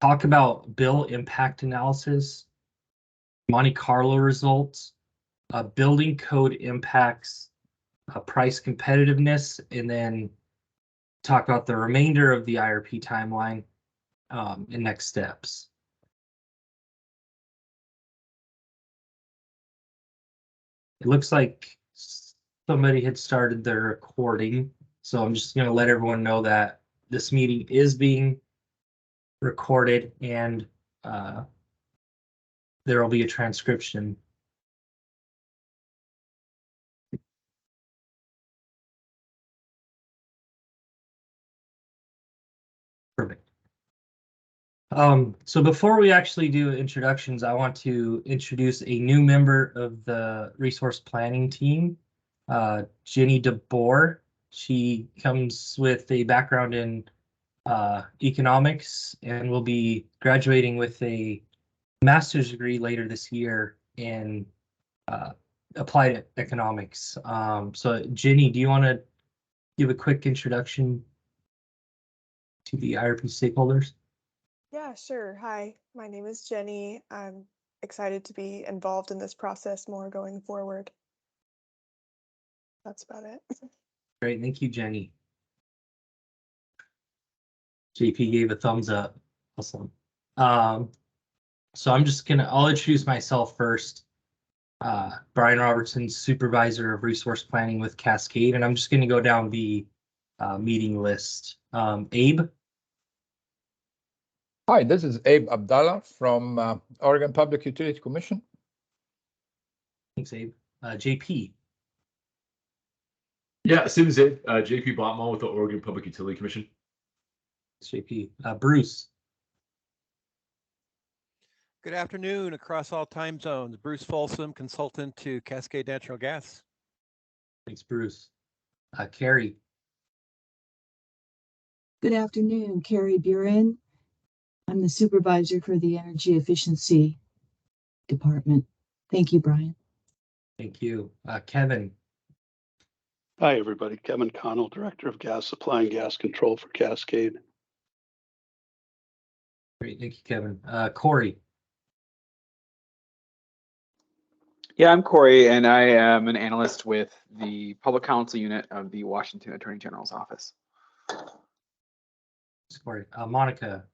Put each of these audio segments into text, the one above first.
talk about bill impact analysis, Monte Carlo results, building code impacts, price competitiveness, and then talk about the remainder of the IRP timeline and next steps. It looks like somebody had started their recording, so I'm just going to let everyone know that this meeting is being recorded and there will be a transcription. Perfect. So before we actually do introductions, I want to introduce a new member of the resource planning team, Jenny DeBoer. She comes with a background in economics and will be graduating with a master's degree later this year in applied economics. So Jenny, do you want to give a quick introduction to the IRP stakeholders? Yeah, sure. Hi, my name is Jenny. I'm excited to be involved in this process more going forward. That's about it. Great, thank you, Jenny. JP gave a thumbs up. Awesome. So I'll introduce myself first. Brian Robertson, Supervisor of Resource Planning with Cascade, and I'm just gonna go down the meeting list. Abe? Hi, this is Abe Abdallah from Oregon Public Utility Commission. Thanks, Abe. JP? Yeah, same as Abe. JP Botmal with the Oregon Public Utility Commission. Thanks, JP. Bruce? Good afternoon across all time zones. Bruce Folsom, consultant to Cascade Natural Gas. Thanks, Bruce. Carrie? Good afternoon, Carrie Buren. I'm the supervisor for the Energy Efficiency Department. Thank you, Brian. Thank you. Kevin? Hi, everybody. Kevin Connell, Director of Gas Supply and Gas Control for Cascade. Great, thank you, Kevin. Corey? Yeah, I'm Corey, and I am an analyst with the Public Counsel Unit of the Washington Attorney General's Office. Thanks, Corey. Monica?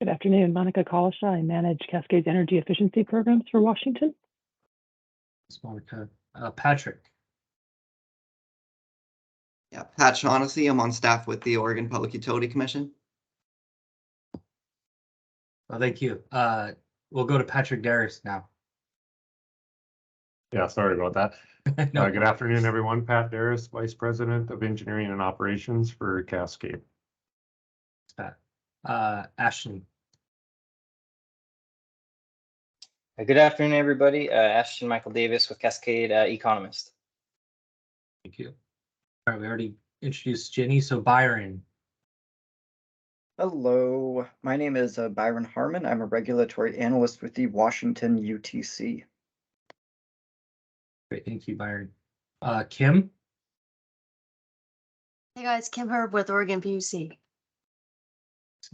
Good afternoon, Monica Kalasha. I manage Cascade's energy efficiency programs for Washington. Thanks, Monica. Patrick? Yeah, Pat Shaughnessy. I'm on staff with the Oregon Public Utility Commission. Well, thank you. We'll go to Patrick Darris now. Yeah, sorry about that. No. Good afternoon, everyone. Pat Darris, Vice President of Engineering and Operations for Cascade. Thanks, Pat. Ashton? Good afternoon, everybody. Ashton Michael Davis with Cascade Economist. Thank you. All right, we already introduced Jenny, so Byron. Hello, my name is Byron Harmon. I'm a regulatory analyst with the Washington UTC. Great, thank you, Byron. Kim? Hey guys, Kim Herb with Oregon PUC. Thanks,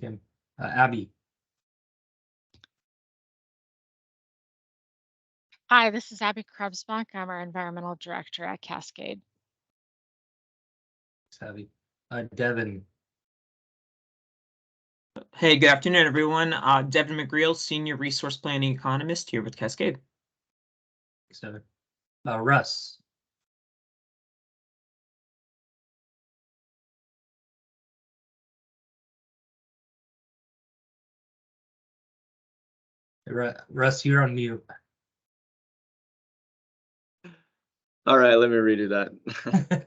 Kim. Abby? Hi, this is Abby Krebsbach. I'm our environmental director at Cascade. Thanks, Abby. Devin? Hey, good afternoon, everyone. Devin McGreal, Senior Resource Planning Economist here with Cascade. Thanks, Devin. Russ? Russ, you're on mute. All right, let me redo that.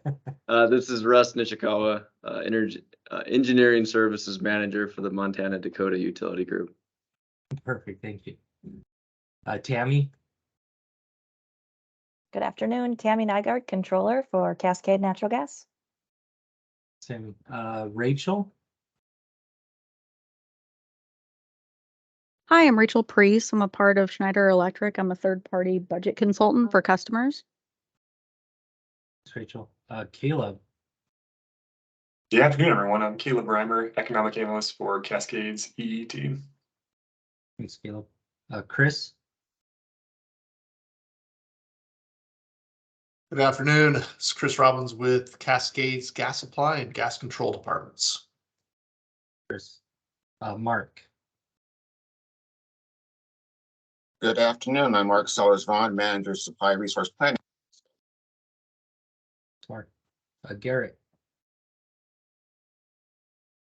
This is Russ Nishikawa, Engineering Services Manager for the Montana Dakota Utility Group. Perfect, thank you. Tammy? Good afternoon, Tammy Nygaard, Controller for Cascade Natural Gas. Tammy. Rachel? Hi, I'm Rachel Priest. I'm a part of Schneider Electric. I'm a third-party budget consultant for customers. Thanks, Rachel. Caleb? Good afternoon, everyone. I'm Caleb Reimer, Economic Analyst for Cascades EET. Thanks, Caleb. Chris? Good afternoon. It's Chris Robbins with Cascades Gas Supply and Gas Control Departments. Chris. Mark? Good afternoon. I'm Mark Sellers-Vaughn, Manager, Supply Resource Planning. Mark. Garrett?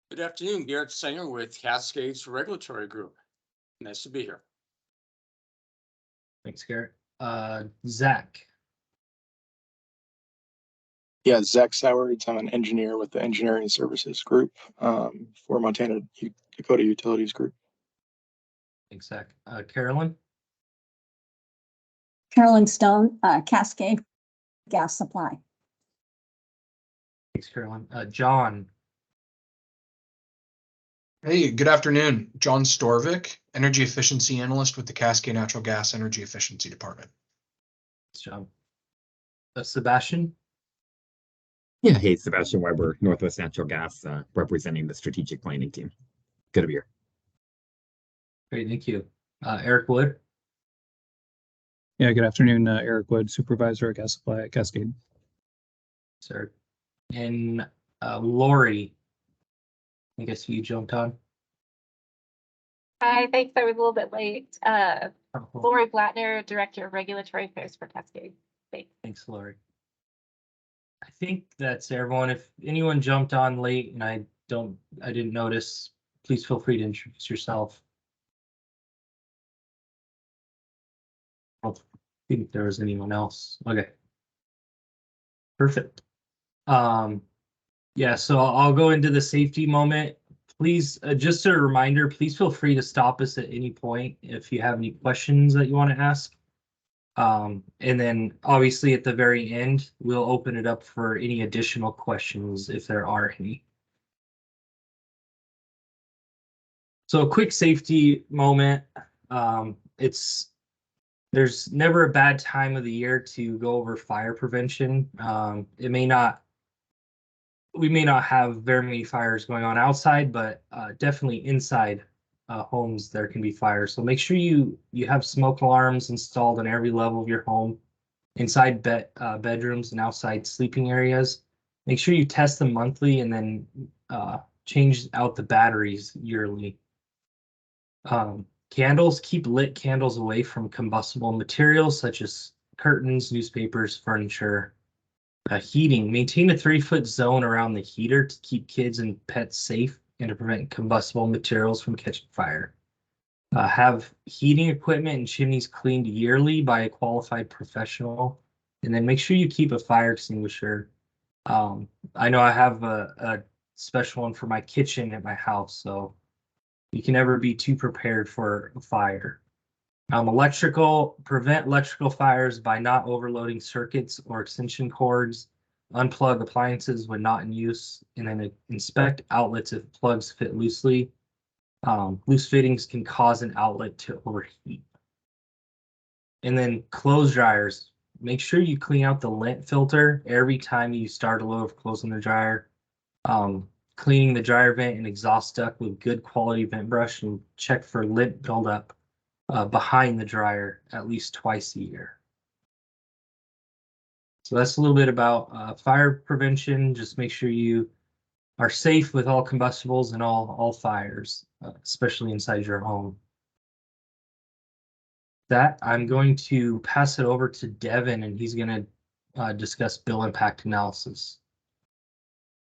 Good afternoon, Garrett Sanger with Cascades Regulatory Group. Nice to be here. Thanks, Garrett. Zach? Yeah, Zach Sowards. I'm an engineer with the Engineering Services Group for Montana Dakota Utilities Group. Thanks, Zach. Carolyn? Carolyn Stone, Cascade Gas Supply. Thanks, Carolyn. John? Hey, good afternoon. John Storvik, Energy Efficiency Analyst with the Cascade Natural Gas Energy Efficiency Department. Thanks, John. Sebastian? Yeah, hey, Sebastian Weber, Northwest Natural Gas, representing the strategic planning team. Good to be here. Great, thank you. Eric Wood? Yeah, good afternoon, Eric Wood, Supervisor at Gas Supply at Cascade. Sir. And Lori, I guess you jumped on. Hi, thanks. I was a little bit late. Lori Blattner, Director of Regulatory Affairs for Cascade. Thanks, Lori. I think that's everyone. If anyone jumped on late and I didn't notice, please feel free to introduce yourself. I don't think there was anyone else. Okay. Perfect. Yeah, so I'll go into the safety moment. Please, just a reminder, please feel free to stop us at any point if you have any questions that you want to ask. And then obviously at the very end, we'll open it up for any additional questions if there are any. So a quick safety moment. There's never a bad time of the year to go over fire prevention. We may not have very many fires going on outside, but definitely inside homes there can be fires. So make sure you have smoke alarms installed on every level of your home, inside bedrooms and outside sleeping areas. Make sure you test them monthly and then change out the batteries yearly. Candles, keep lit candles away from combustible materials such as curtains, newspapers, furniture. Heating, maintain a 3-foot zone around the heater to keep kids and pets safe and to prevent combustible materials from catching fire. Have heating equipment and chimneys cleaned yearly by a qualified professional. And then make sure you keep a fire extinguisher. I know I have a special one for my kitchen at my house, so you can never be too prepared for a fire. Prevent electrical fires by not overloading circuits or extension cords, unplug appliances when not in use, and then inspect outlets if plugs fit loosely. Loose fittings can cause an outlet to overheat. And then clothes dryers. Make sure you clean out the lint filter every time you start a load of clothes in the dryer. Cleaning the dryer vent and exhaust duct with good quality vent brush, and check for lint buildup behind the dryer at least twice a year. So that's a little bit about fire prevention. Just make sure you are safe with all combustibles and all fires, especially inside your home. That I'm going to pass it over to Devin, and he's going to discuss bill impact analysis.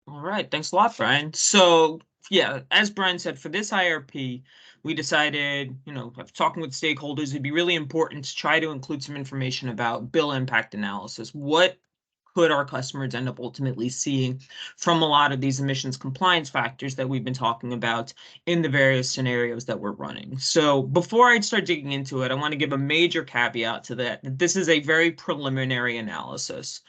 All right, thanks a lot, Brian. So yeah, as Brian said, for this IRP, we decided, talking with stakeholders, it'd be really important to try to include some information about bill impact analysis. What could our customers end up ultimately seeing from a lot of these emissions compliance factors that we've been talking about in the various scenarios that we're running? So before I start digging into it, I want to give a major caveat to that this is a very preliminary analysis.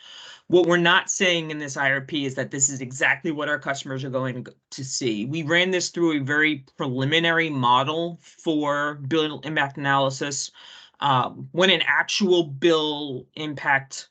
What we're not saying in this IRP is that this is exactly what our customers are going to see. We ran this through a very preliminary model for bill impact analysis. When an actual bill impact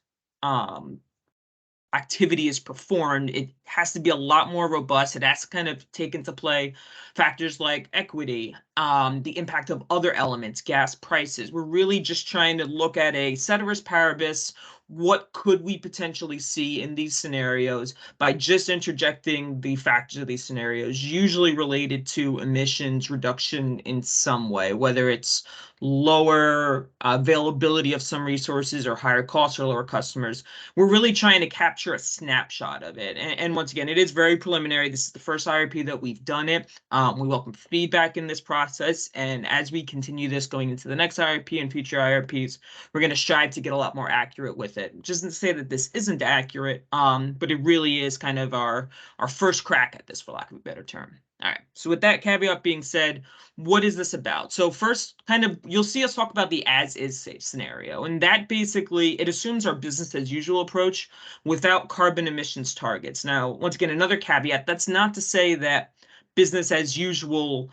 activity is performed, has to be a lot more robust. It has to kind of take into play factors like equity, the impact of other elements, gas prices. We're really just trying to look at a ceteris paribus. What could we potentially see in these scenarios by just interjecting the factors of these scenarios, usually related to emissions reduction in some way, whether it's lower availability of some resources or higher costs or lower customers. We're really trying to capture a snapshot of it. And once again, it is very preliminary. This is the first IRP that we've done it. We welcome feedback in this process. And as we continue this going into the next IRP and future IRPs, we're going to strive to get a lot more accurate with it. Just to say that this isn't accurate, but it really is kind of our first crack at this, for lack of a better term. All right, so with that caveat being said, what is this about? So first, kind of, you'll see us talk about the as-is scenario, and that basically, it assumes our business as usual approach without carbon emissions targets. Now, once again, another caveat, that's not to say that business as usual,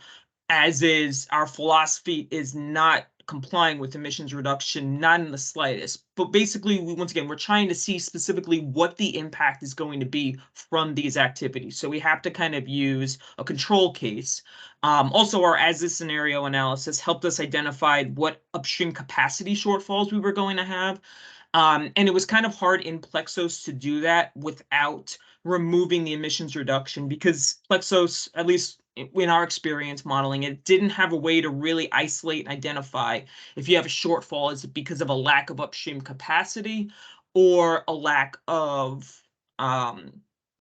as is, our philosophy is not complying with emissions reduction, not in the slightest. But basically, once again, we're trying to see specifically what the impact is going to be from these activities. So we have to kind of use a control case. Also, our as-is scenario analysis helped us identify what upstream capacity shortfalls we were going to have. And it was kind of hard in Plexos to do that without removing the emissions reduction, because Plexos, at least in our experience modeling it, didn't have a way to really isolate and identify if you have a shortfall, is it because of a lack of upstream capacity or a lack of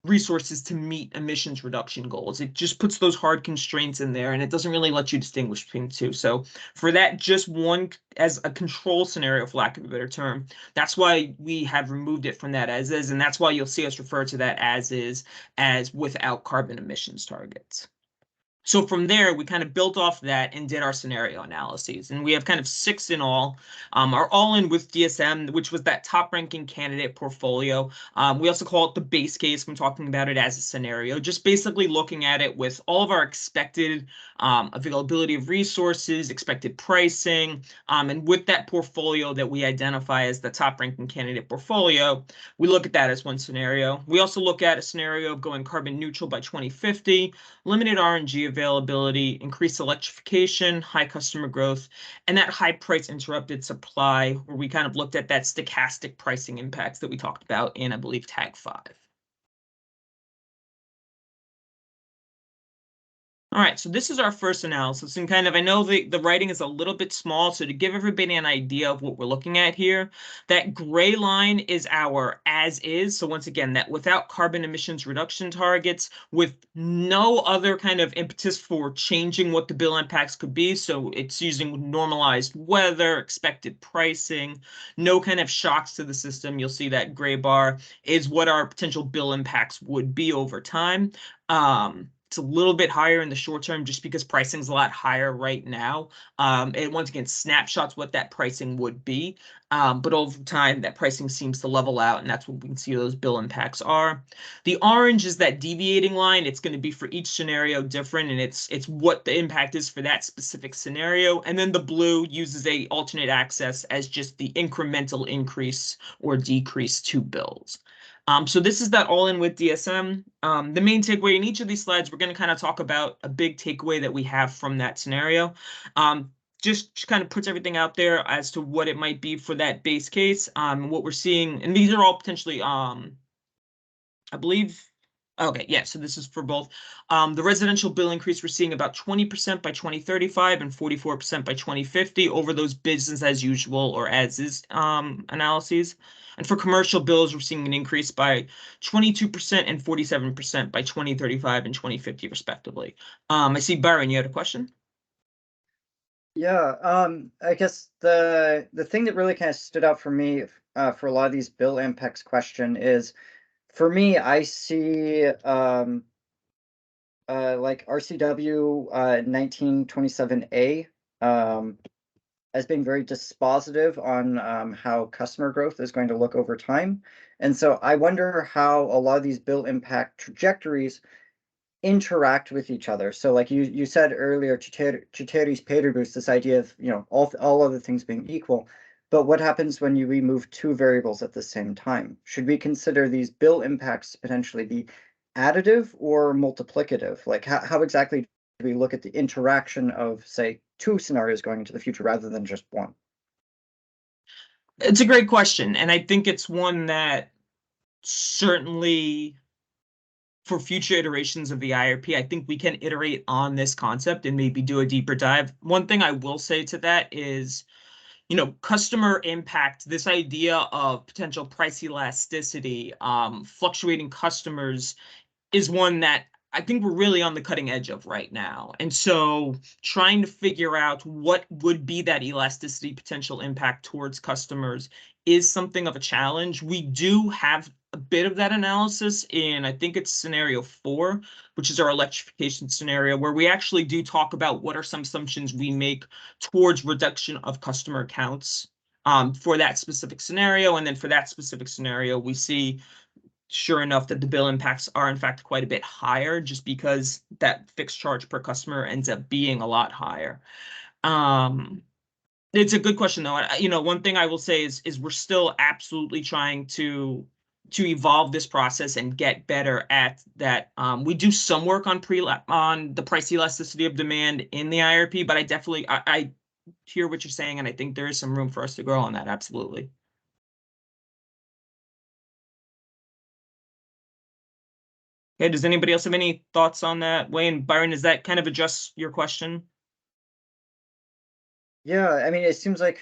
resources to meet emissions reduction goals. It just puts those hard constraints in there, and it doesn't really let you distinguish between the two. So for that, just one as a control scenario, for lack of a better term, that's why we have removed it from that as is, and that's why you'll see us refer to that as is as without carbon emissions targets. So from there, we kind of built off that and did our scenario analyses. And we have kind of 6 in all. Our all-in with DSM, which was that top-ranking candidate portfolio. We also call it the base case. I'm talking about it as a scenario, just basically looking at it with all of our expected availability of resources, expected pricing, and with that portfolio that we identify as the top-ranking candidate portfolio, we look at that as one scenario. We also look at a scenario of going carbon neutral by 2050, limited RNG availability, increased electrification, high customer growth, and that high price interrupted supply, where we kind of looked at that stochastic pricing impacts that we talked about in, I believe, tag 5. All right, so this is our first analysis, and kind of, I know the writing is a little bit small, so to give everybody an idea of what we're looking at here, that gray line is our as is. So once again, that without carbon emissions reduction targets, with no other kind of impetus for changing what the bill impacts could be. So it's using normalized weather, expected pricing, no kind of shocks to the system. You'll see that gray bar is what our potential bill impacts would be over time. It's a little bit higher in the short term just because pricing's a lot higher right now. And once again, snapshots what that pricing would be. But over time, that pricing seems to level out, and that's what we can see those bill impacts are. The orange is that deviating line. It's going to be for each scenario different, and it's what the impact is for that specific scenario. And then the blue uses a alternate access as just the incremental increase or decrease to bills. So this is that all in with DSM. The main takeaway in each of these slides, we're going to kind of talk about a big takeaway that we have from that scenario. Just kind of puts everything out there as to what it might be for that base case, what we're seeing. And these are all potentially, I believe, okay, yeah, so this is for both. The residential bill increase, we're seeing about 20% by 2035 and 44% by 2050 over those business as usual or as is analyses. And for commercial bills, we're seeing an increase by 22% and 47% by 2035 and 2050 respectively. I see Byron, you had a question? Yeah, I guess the thing that really kind of stood out for me for a lot of these bill impacts question is, for me, I see like RCW 1927A as being very dispositive on how customer growth is going to look over time. And so I wonder how a lot of these bill impact trajectories interact with each other. So like you said earlier, ceteris paribus, this idea of, you know, all other things being equal. But what happens when you remove 2 variables at the same time? Should we consider these bill impacts to potentially be additive or multiplicative? Like how exactly do we look at the interaction of, say, two scenarios going into the future rather than just one? It's a great question, and I think it's one that certainly for future iterations of the IRP, I think we can iterate on this concept and maybe do a deeper dive. One thing I will say to that is, customer impact, this idea of potential price elasticity, fluctuating customers is one that I think we're really on the cutting edge of right now. And so trying to figure out what would be that elasticity potential impact towards customers is something of a challenge. We do have a bit of that analysis in, I think it's scenario 4, which is our electrification scenario, where we actually do talk about what are some assumptions we make towards reduction of customer accounts for that specific scenario. And then for that specific scenario, we see sure enough that the bill impacts are in fact quite a bit higher, just because that fixed charge per customer ends up being a lot higher. It's a good question though. One thing I will say is we're still absolutely trying to evolve this process and get better at that. We do some work on the price elasticity of demand in the IRP, but I hear what you're saying, and I think there is some room for us to grow on that. Absolutely. Okay, does anybody else have any thoughts on that? Wayne, Byron, does that kind of address your question? Yeah, I mean, it seems like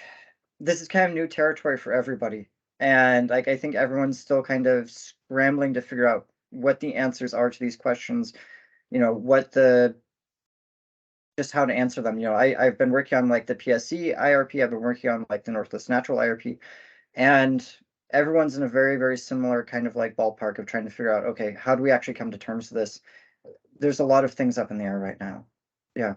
this is kind of new territory for everybody. And like, I think everyone's still kind of scrambling to figure out what the answers are to these questions, just how to answer them. I've been working on like the PSC IRP, I've been working on like the Northwest Natural IRP, and everyone's in a very, very similar kind of like ballpark of trying to figure out, okay, how do we actually come to terms with this? There's a lot of things up in the air right now. Yeah.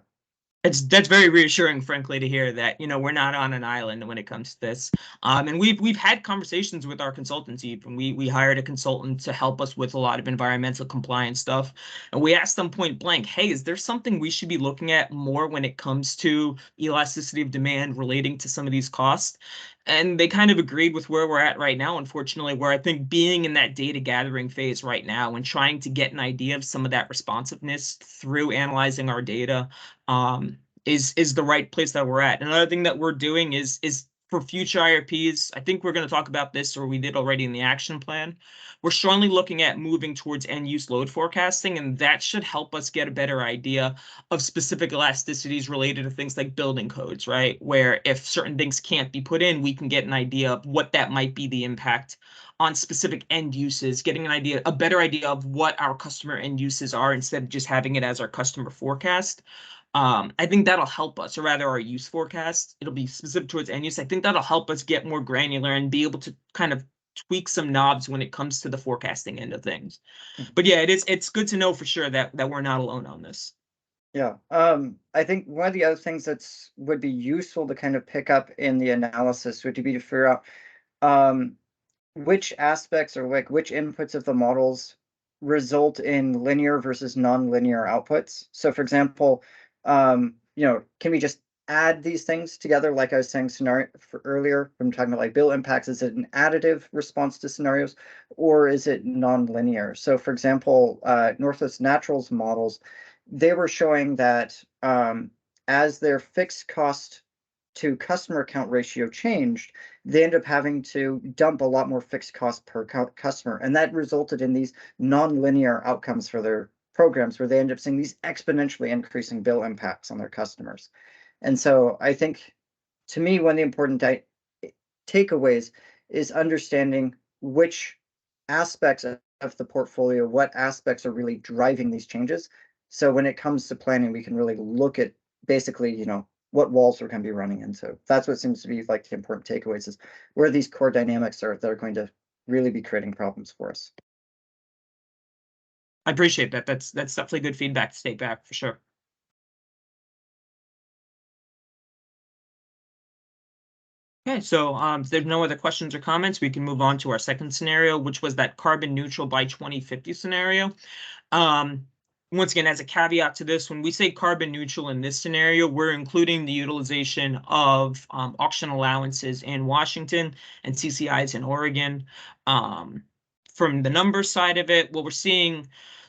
That's very reassuring, frankly, to hear that, we're not on an island when it comes to this. And we've had conversations with our consultants even. We hired a consultant to help us with a lot of environmental compliance stuff. And we asked them point blank, hey, is there something we should be looking at more when it comes to elasticity of demand relating to some of these costs? And they kind of agreed with where we're at right now, unfortunately, where I think being in that data gathering phase right now and trying to get an idea of some of that responsiveness through analyzing our data is the right place that we're at. Another thing that we're doing is for future IRPs, I think we're going to talk about this, or we did already in the action plan. We're strongly looking at moving towards end-use load forecasting, and that should help us get a better idea of specific elasticities related to things like building codes, right? Where if certain things can't be put in, we can get an idea of what that might be the impact on specific end uses, getting a better idea of what our customer end uses are instead of just having it as our customer forecast. I think that'll help us, or rather our use forecast. It'll be specific towards end use. I think that'll help us get more granular and be able to kind of tweak some knobs when it comes to the forecasting end of things. But yeah, it's good to know for sure that we're not alone on this. Yeah. I think one of the other things would be useful to kind of pick up in the analysis would be to figure out which aspects or like which inputs of the models result in linear versus non-linear outputs. So for example, can we just add these things together? Like I was saying earlier, when talking about like bill impacts, is it an additive response to scenarios, or is it non-linear? So for example, Northwest Natural's models, they were showing that as their fixed cost to customer account ratio changed, they ended up having to dump a lot more fixed cost per customer. And that resulted in these non-linear outcomes for their programs, where they end up seeing these exponentially increasing bill impacts on their customers. And so I think, to me, one of the important takeaways is understanding which aspects of the portfolio, what aspects are really driving these changes. So when it comes to planning, we can really look at basically, what walls we're going to be running into. That's what seems to be like the important takeaways, is where these core dynamics are that are going to really be creating problems for us. I appreciate that. That's definitely good feedback to take back for sure. Okay, so if there's no other questions or comments, we can move on to our second scenario, which was that carbon neutral by 2050 scenario. Once again, as a caveat to this, when we say carbon neutral in this scenario, we're including the utilization of auction allowances in Washington and CCIs in Oregon. From the numbers side of it, what we're seeing,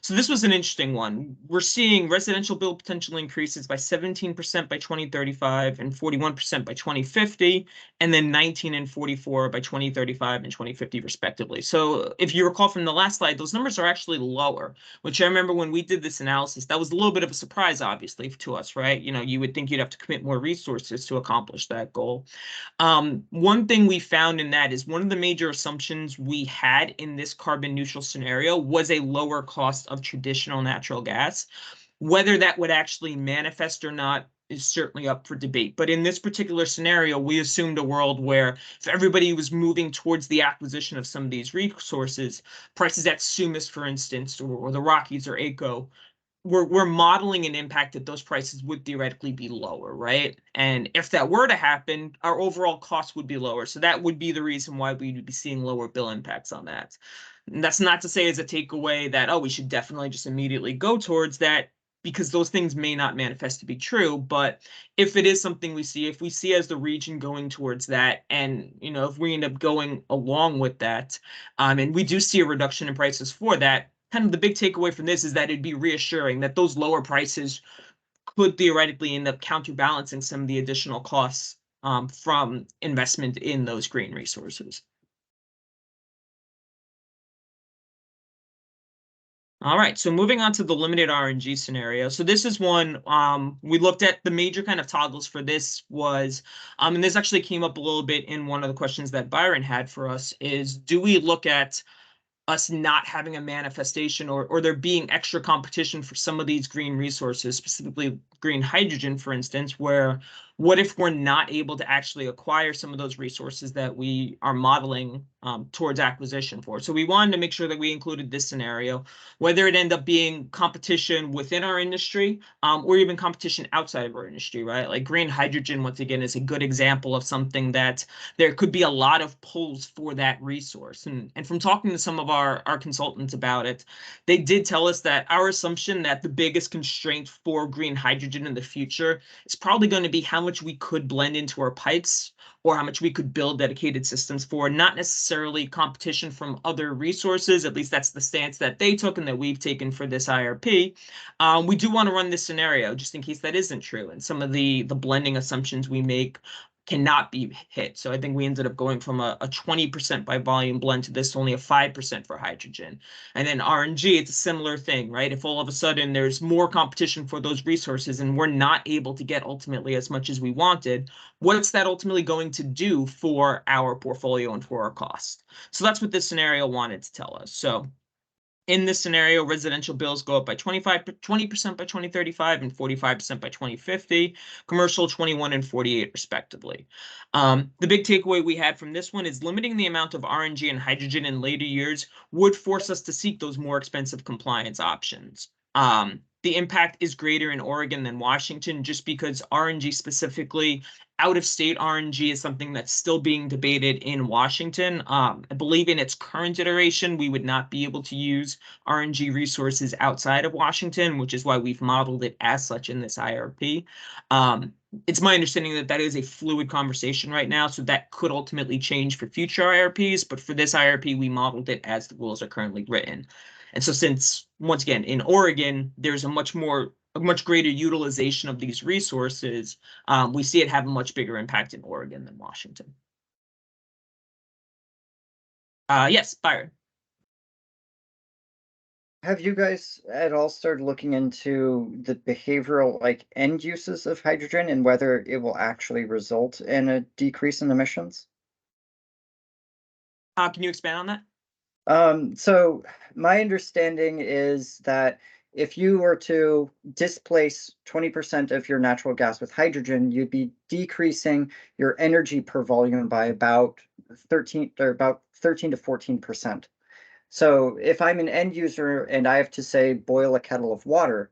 So this was an interesting one. We're seeing residential bill potential increases by 17% by 2035 and 41% by 2050, and then 19 and 44 by 2035 and 2050 respectively. So if you recall from the last slide, those numbers are actually lower, which I remember when we did this analysis, that was a little bit of a surprise, obviously, to us, right? You know, you would think you'd have to commit more resources to accomplish that goal. One thing we found in that is one of the major assumptions we had in this carbon neutral scenario was a lower cost of traditional natural gas. Whether that would actually manifest or not is certainly up for debate. But in this particular scenario, we assumed a world where if everybody was moving towards the acquisition of some of these resources, prices at Sumas, for instance, or the Rockies or ACO, we're modeling an impact that those prices would theoretically be lower, right? And if that were to happen, our overall cost would be lower. So that would be the reason why we would be seeing lower bill impacts on that. And that's not to say as a takeaway that, oh, we should definitely just immediately go towards that, because those things may not manifest to be true. But if it is something we see, if we see as the region going towards that, and, you know, if we end up going along with that, and we do see a reduction in prices for that, kind of the big takeaway from this is that it'd be reassuring that those lower prices could theoretically end up counterbalancing some of the additional costs from investment in those green resources. All right, so moving on to the limited RNG scenario. So this is one we looked at. The major kind of toggles for this was, and this actually came up a little bit in one of the questions that Byron had for us, is do we look at us not having a manifestation or there being extra competition for some of these green resources, specifically green hydrogen, for instance, where what if we're not able to actually acquire some of those resources that we are modeling towards acquisition for? So we wanted to make sure that we included this scenario, whether it end up being competition within our industry or even competition outside of our industry, right? Like green hydrogen, once again, is a good example of something that there could be a lot of pulls for that resource. And from talking to some of our consultants about it, they did tell us that our assumption that the biggest constraint for green hydrogen in the future is probably going to be how much we could blend into our pipes or how much we could build dedicated systems for, not necessarily competition from other resources. At least that's the stance that they took and that we've taken for this IRP. We do want to run this scenario just in case that isn't true, and some of the blending assumptions we make cannot be hit. So I think we ended up going from a 20% by volume blend to this only a 5% for hydrogen. And then RNG, it's a similar thing, right? If all of a sudden there's more competition for those resources and we're not able to get ultimately as much as we wanted, what's that ultimately going to do for our portfolio and for our cost? So that's what this scenario wanted to tell us. So in this scenario, residential bills go up by 20% by 2035 and 45% by 2050, commercial 21 and 48 respectively. The big takeaway we had from this one is limiting the amount of RNG and hydrogen in later years would force us to seek those more expensive compliance options. The impact is greater in Oregon than Washington, just because RNG specifically, out-of-state RNG is something that's still being debated in Washington. I believe in its current iteration, we would not be able to use RNG resources outside of Washington, which is why we've modeled it as such in this IRP. It's my understanding that that is a fluid conversation right now, so that could ultimately change for future IRPs, but for this IRP, we modeled it as the rules are currently written. And so since, once again, in Oregon, there's a much greater utilization of these resources, we see it have a much bigger impact in Oregon than Washington. Yes, Byron. Have you guys at all started looking into the behavioral, like, end uses of hydrogen and whether it will actually result in a decrease in emissions? Can you expand on that? So my understanding is that if you were to displace 20% of your natural gas with hydrogen, you'd be decreasing your energy per volume by about 13 to 14%. So if I'm an end user and I have to, say, boil a kettle of water,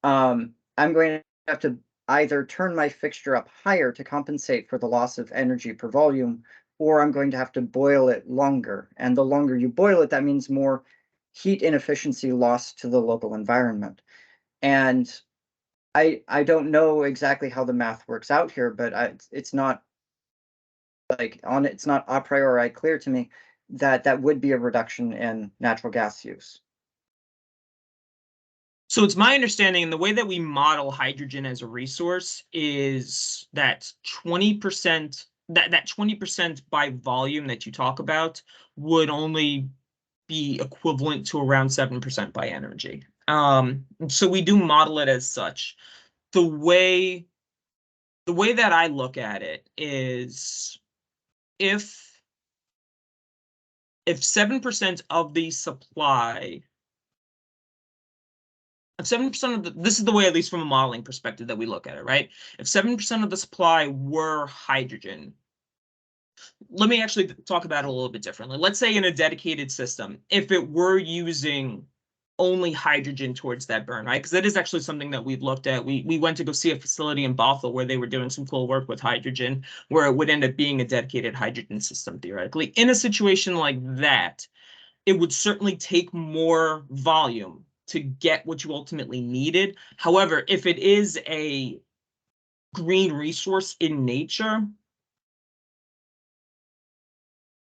I'm going to have to either turn my fixture up higher to compensate for the loss of energy per volume, or I'm going to have to boil it longer. And the longer you boil it, that means more heat inefficiency lost to the local environment. And I don't know exactly how the math works out here, but it's not it's not a priori clear to me that that would be a reduction in natural gas use. So it's my understanding, and the way that we model hydrogen as a resource is that 20%, that 20% by volume that you talk about would only be equivalent to around 7% by energy. So we do model it as such. The way that I look at it is if 7% of the supply, if 7% of this is the way, at least from a modeling perspective, that we look at it, right? If 7% of the supply were hydrogen, let me actually talk about it a little bit differently. Let's say in a dedicated system, if it were using only hydrogen towards that burn, right? Because that is actually something that we've looked at. We went to go see a facility in Bothell where they were doing some cool work with hydrogen, where it would end up being a dedicated hydrogen system theoretically. In a situation like that, it would certainly take more volume to get what you ultimately needed. However, if it is a green resource in nature,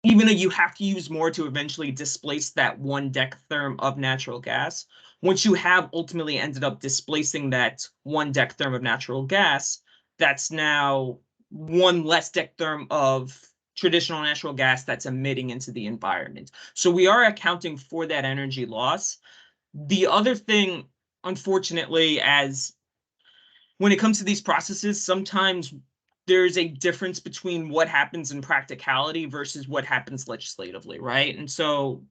even though you have to use more to eventually displace that 1 decatherm of natural gas, once you have ultimately ended up displacing that 1 decatherm of natural gas, that's now 1 less decatherm of traditional natural gas that's emitting into the environment. So we are accounting for that energy loss. The other thing, unfortunately, as when it comes to these processes, sometimes there's a difference between what happens in practicality versus what happens legislatively, right? And so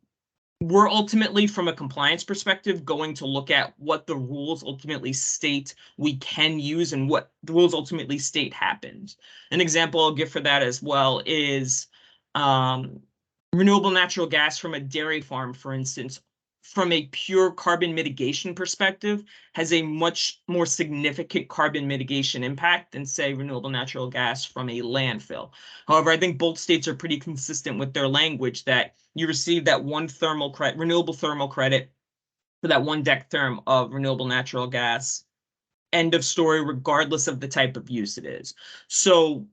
we're ultimately, from a compliance perspective, going to look at what the rules ultimately state we can use and what the rules ultimately state happens. An example I'll give for that as well is renewable natural gas from a dairy farm, for instance, from a pure carbon mitigation perspective, has a much more significant carbon mitigation impact than, say, renewable natural gas from a landfill. However, I think both states are pretty consistent with their language that you receive that 1 renewable thermal credit for that 1 decatherm of renewable natural gas. End of story, regardless of the type of use it is. So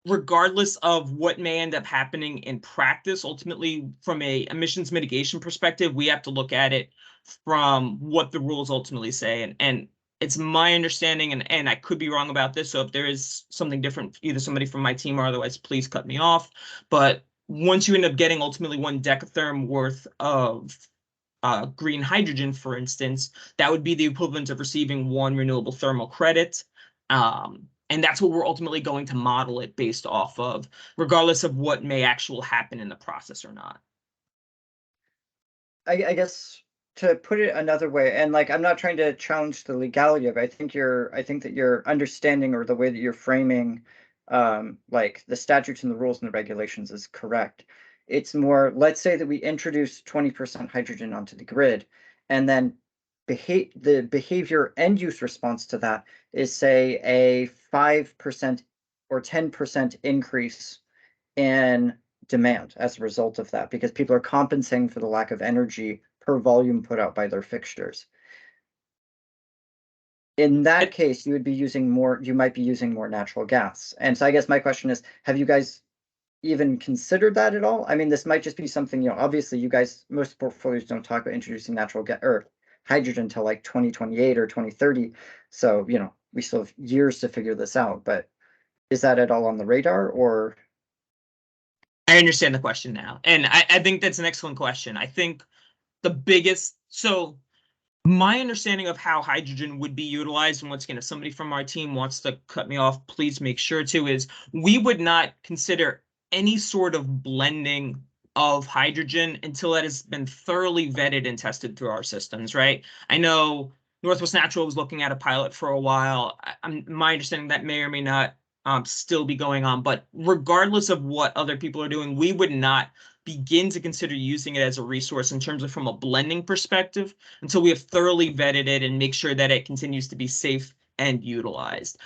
regardless of what may end up happening in practice, ultimately, from a emissions mitigation perspective, we have to look at it from what the rules ultimately say. And it's my understanding, and I could be wrong about this, so if there is something different, either somebody from my team or otherwise, please cut me off. But once you end up getting ultimately 1 decatherm worth of green hydrogen, for instance, that would be the equivalent of receiving 1 renewable thermal credit. And that's what we're ultimately going to model it based off of, regardless of what may actually happen in the process or not. I guess to put it another way, and like I'm not trying to challenge the legality of it. I think that your understanding or the way that you're framing like the statutes and the rules and the regulations is correct. It's more, let's say that we introduce 20% hydrogen onto the grid, and then the behavior end use response to that is, say, a 5% or 10% increase in demand as a result of that, because people are compensating for the lack of energy per volume put out by their fixtures. In that case, you would be using more, you might be using more natural gas. And so I guess my question is, have you guys even considered that at all? I mean, this might just be something, you know, obviously you guys, most portfolios don't talk about introducing natural gas or hydrogen till like 2028 or 2030. So, you know, we still have years to figure this out, but is that at all on the radar? Or I understand the question now, and I think that's an excellent question. I think the biggest, so my understanding of how hydrogen would be utilized, and once again, if somebody from our team wants to cut me off, please make sure to, is we would not consider any sort of blending of hydrogen until it has been thoroughly vetted and tested through our systems, right? I know Northwest Natural was looking at a pilot for a while. My understanding that may or may not still be going on, but regardless of what other people are doing, we would not begin to consider using it as a resource in terms of from a blending perspective until we have thoroughly vetted it and make sure that it continues to be safe and utilized.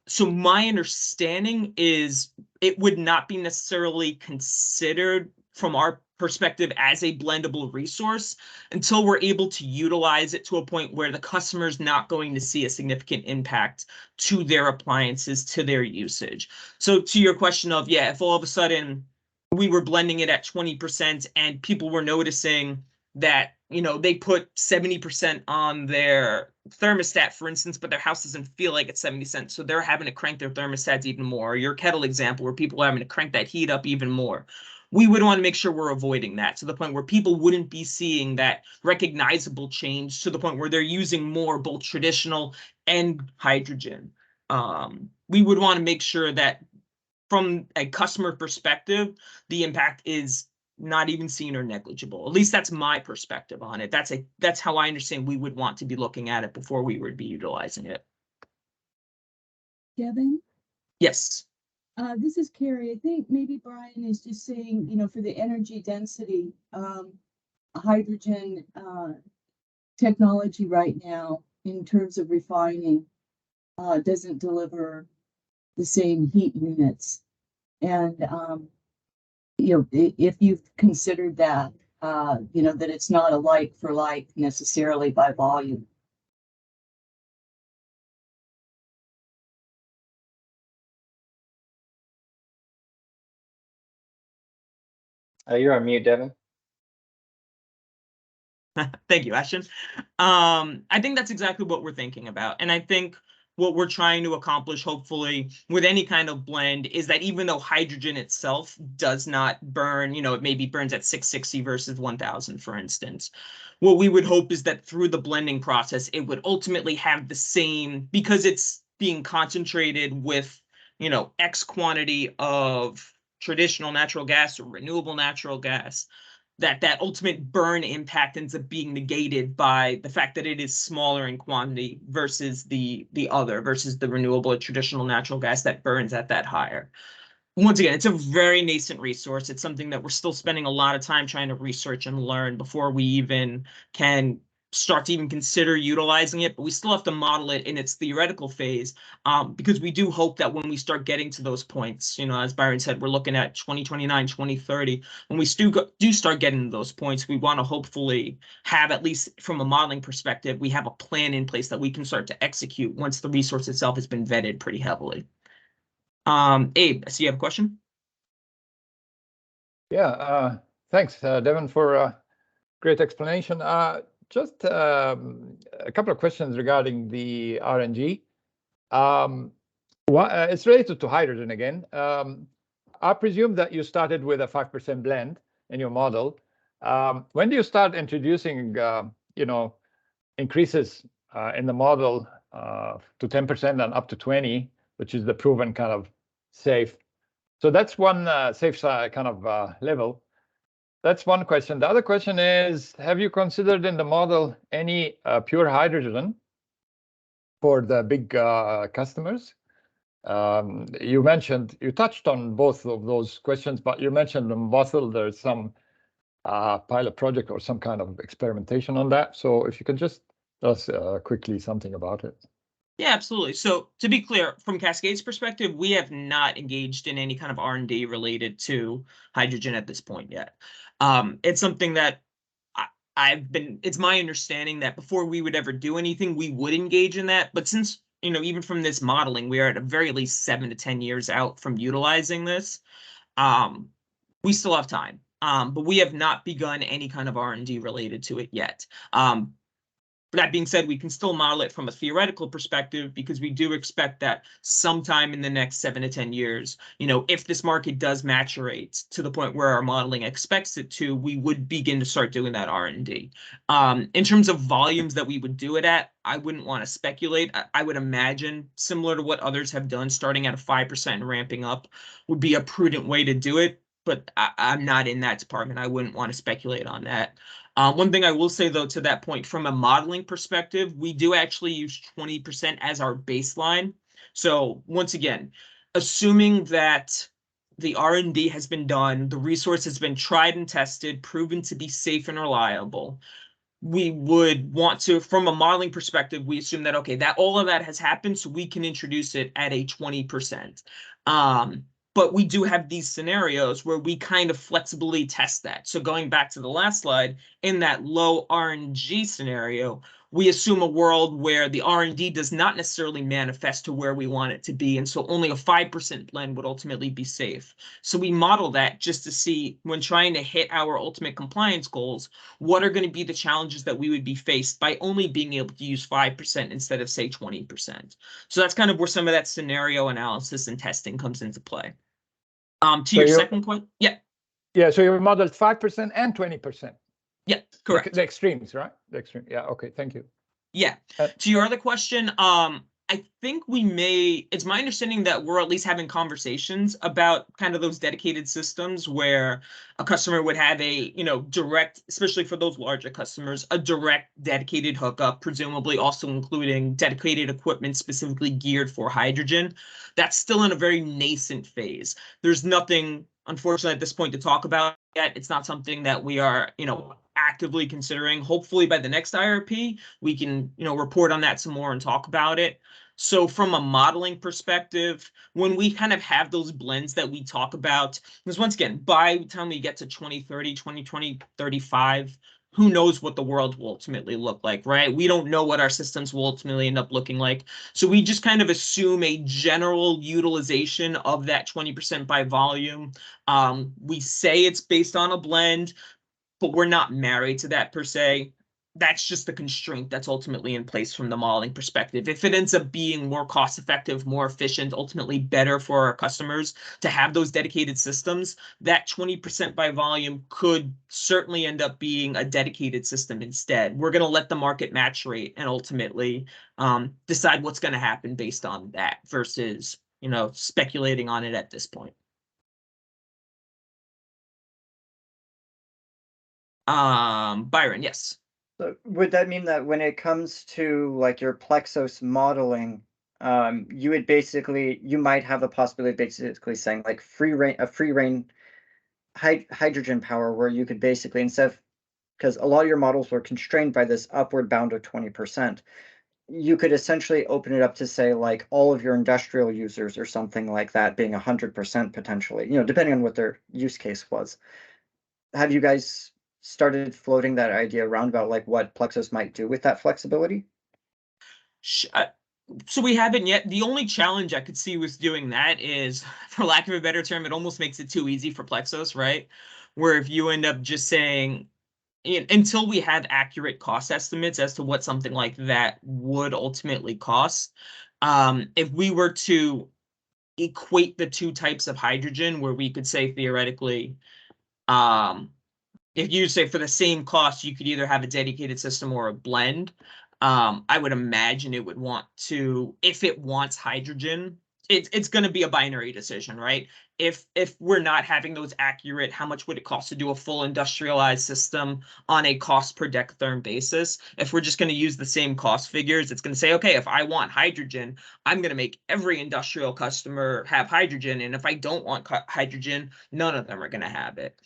So my understanding is it would not be necessarily considered from our perspective as a blendable resource until we're able to utilize it to a point where the customer is not going to see a significant impact to their appliances, to their usage. So to your question of, yeah, if all of a sudden we were blending it at 20% and people were noticing that they put 70% on their thermostat, for instance, but their house doesn't feel like it's 70 cents. So they're having to crank their thermostats even more. Or your kettle example, where people are having to crank that heat up even more. We would want to make sure we're avoiding that to the point where people wouldn't be seeing that recognizable change to the point where they're using more both traditional and hydrogen. We would want to make sure that from a customer perspective, the impact is not even seen or negligible. At least that's my perspective on it. That's how I understand we would want to be looking at it before we would be utilizing it. Kevin? Yes. This is Carrie. I think maybe Brian is just saying, for the energy density, hydrogen technology right now in terms of refining doesn't deliver the same heat units. And, if you've considered that, that it's not a like for like necessarily by volume. You're on mute, Devin. Thank you, Ashton. I think that's exactly what we're thinking about. And I think what we're trying to accomplish, hopefully, with any kind of blend is that even though hydrogen itself does not burn, it maybe burns at 660 versus 1000, for instance. What we would hope is that through the blending process, it would ultimately have the same, because it's being concentrated with, X quantity of traditional natural gas or renewable natural gas, that ultimate burn impact ends up being negated by the fact that it is smaller in quantity versus the renewable or traditional natural gas that burns at that higher. Once again, it's a very nascent resource. It's something that we're still spending a lot of time trying to research and learn before we even can start to even consider utilizing it, but we still have to model it in its theoretical phase, because we do hope that when we start getting to those points, as Byron said, we're looking at 2029, 2030. When we do start getting to those points, we want to hopefully have, at least from a modeling perspective, we have a plan in place that we can start to execute once the resource itself has been vetted pretty heavily. Abe, I see you have a question. Yeah, thanks, Devin, for a great explanation. Just a couple of questions regarding the RNG. It's related to hydrogen again. I presume that you started with a 5% blend in your model. When do you start introducing, increases in the model to 10% and up to 20, which is the proven kind of safe? So that's one safe kind of level. That's one question. The other question is, have you considered in the model any pure hydrogen for the big customers? You touched on both of those questions, but you mentioned in Bothell there's some pilot project or some kind of experimentation on that. So if you can just tell us quickly something about it. Yeah, absolutely. So to be clear, from Cascade's perspective, we have not engaged in any kind of R&D related to hydrogen at this point yet. It's something that it's my understanding that before we would ever do anything, we would engage in that. But since, even from this modeling, we are at a very least 7 to 10 years out from utilizing this, we still have time. But we have not begun any kind of R&D related to it yet. That being said, we can still model it from a theoretical perspective because we do expect that sometime in the next 7 to 10 years, if this market does maturate to the point where our modeling expects it to, we would begin to start doing that R&D. In terms of volumes that we would do it at, I wouldn't want to speculate. I would imagine similar to what others have done, starting at a 5% and ramping up would be a prudent way to do it. But I'm not in that department. I wouldn't want to speculate on that. One thing I will say, though, to that point, from a modeling perspective, we do actually use 20% as our baseline. So once again, assuming that the R&D has been done, the resource has been tried and tested, proven to be safe and reliable, we would want to, from a modeling perspective, we assume that, okay, that all of that has happened, so we can introduce it at a 20%. But we do have these scenarios where we kind of flexibly test that. So going back to the last slide, in that low RNG scenario, we assume a world where the R&D does not necessarily manifest to where we want it to be. And so only a 5% blend would ultimately be safe. So we model that just to see, when trying to hit our ultimate compliance goals, what are going to be the challenges that we would be faced by only being able to use 5% instead of, say, 20%. So that's kind of where some of that scenario analysis and testing comes into play. To your second question, yeah. Yeah, so you modeled 5% and 20%. Yeah, correct. The extremes, right? The extreme. Yeah, okay, thank you. Yeah. To your other question, I think we may, it's my understanding that we're at least having conversations about kind of those dedicated systems where a customer would have a, direct, especially for those larger customers, a direct dedicated hookup, presumably also including dedicated equipment specifically geared for hydrogen. That's still in a very nascent phase. There's nothing, unfortunately, at this point to talk about yet. It's not something that we are, actively considering. Hopefully by the next IRP, we can, report on that some more and talk about it. So from a modeling perspective, when we kind of have those blends that we talk about, because once again, by the time we get to 2030, 2020, 35, who knows what the world will ultimately look like, right? We don't know what our systems will ultimately end up looking like. So we just kind of assume a general utilization of that 20% by volume. We say it's based on a blend, but we're not married to that per se. That's just the constraint that's ultimately in place from the modeling perspective. If it ends up being more cost effective, more efficient, ultimately better for our customers to have those dedicated systems, that 20% by volume could certainly end up being a dedicated system instead. We're going to let the market maturate and ultimately decide what's going to happen based on that versus, speculating on it at this point. Byron, yes. So would that mean that when it comes to like your Plexos modeling, you might have a possibility of basically saying like free reign hydrogen power, where you could basically, instead of, because a lot of your models were constrained by this upward bound of 20%, you could essentially open it up to say like all of your industrial users or something like that being 100% potentially, depending on what their use case was. Have you guys started floating that idea around about like what Plexos might do with that flexibility? So we haven't yet. The only challenge I could see with doing that is, for lack of a better term, it almost makes it too easy for Plexos, right? Where if you end up just saying, until we have accurate cost estimates as to what something like that would ultimately cost, if we were to equate the two types of hydrogen, where we could say theoretically, if you say for the same cost, you could either have a dedicated system or a blend, I would imagine it would want to, if it wants hydrogen, it's going to be a binary decision, right? If we're not having those accurate, how much would it cost to do a full industrialized system on a cost per decatherm basis? If we're just going to use the same cost figures, it's going to say, okay, if I want hydrogen, I'm going to make every industrial customer have hydrogen. And if I don't want hydrogen, none of them are going to have it.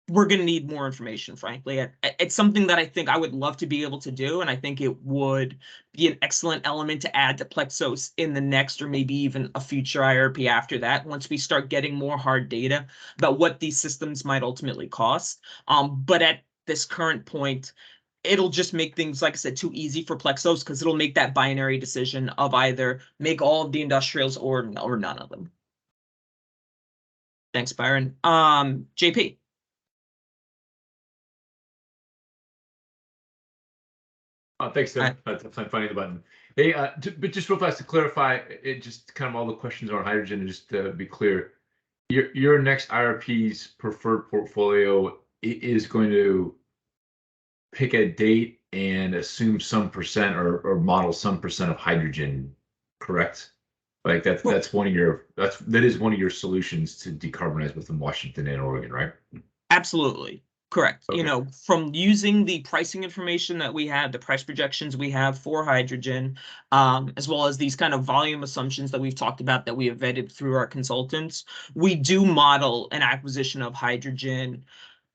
We're going to need more information, frankly. It's something that I think I would love to be able to do, and I think it would be an excellent element to add to Plexos in the next or maybe even a future IRP after that, once we start getting more hard data about what these systems might ultimately cost. But at this current point, it'll just make things, like I said, too easy for Plexos, because it'll make that binary decision of either make all of the industrials or none of them. Thanks, Byron. JP. Thanks, Tim. That's finding the button. Hey, but just real fast to clarify, it just kind of all the questions on hydrogen, and just to be clear, your next IRP's preferred portfolio is going to pick a date and assume some percent or model some percent of hydrogen, correct? Like that's one of your that is one of your solutions to decarbonize within Washington and Oregon, right? Absolutely. Correct. Okay. From using the pricing information that we have, the price projections we have for hydrogen, as well as these kind of volume assumptions that we've talked about that we have vetted through our consultants, we do model an acquisition of hydrogen,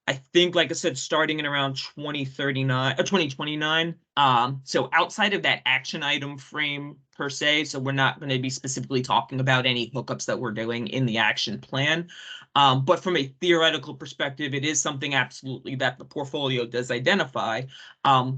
I think, like I said, starting in around 2039 or 2029. So outside of that action item frame per se, so we're not going to be specifically talking about any hookups that we're doing in the action plan. But from a theoretical perspective, it is something absolutely that the portfolio does identify,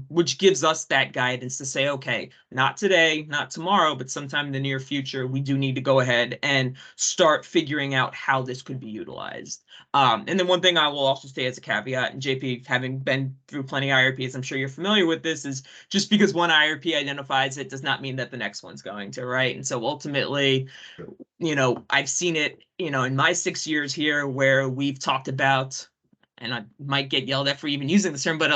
which gives us that guidance to say, okay, not today, not tomorrow, but sometime in the near future, we do need to go ahead and start figuring out how this could be utilized. And then one thing I will also say as a caveat, and JP, having been through plenty of IRPs, I'm sure you're familiar with this, is just because one IRP identifies it does not mean that the next one's going to, right? And so ultimately, you know, I've seen it, you know, in my 6 years here where we've talked about, and I might get yelled at for even using the term, but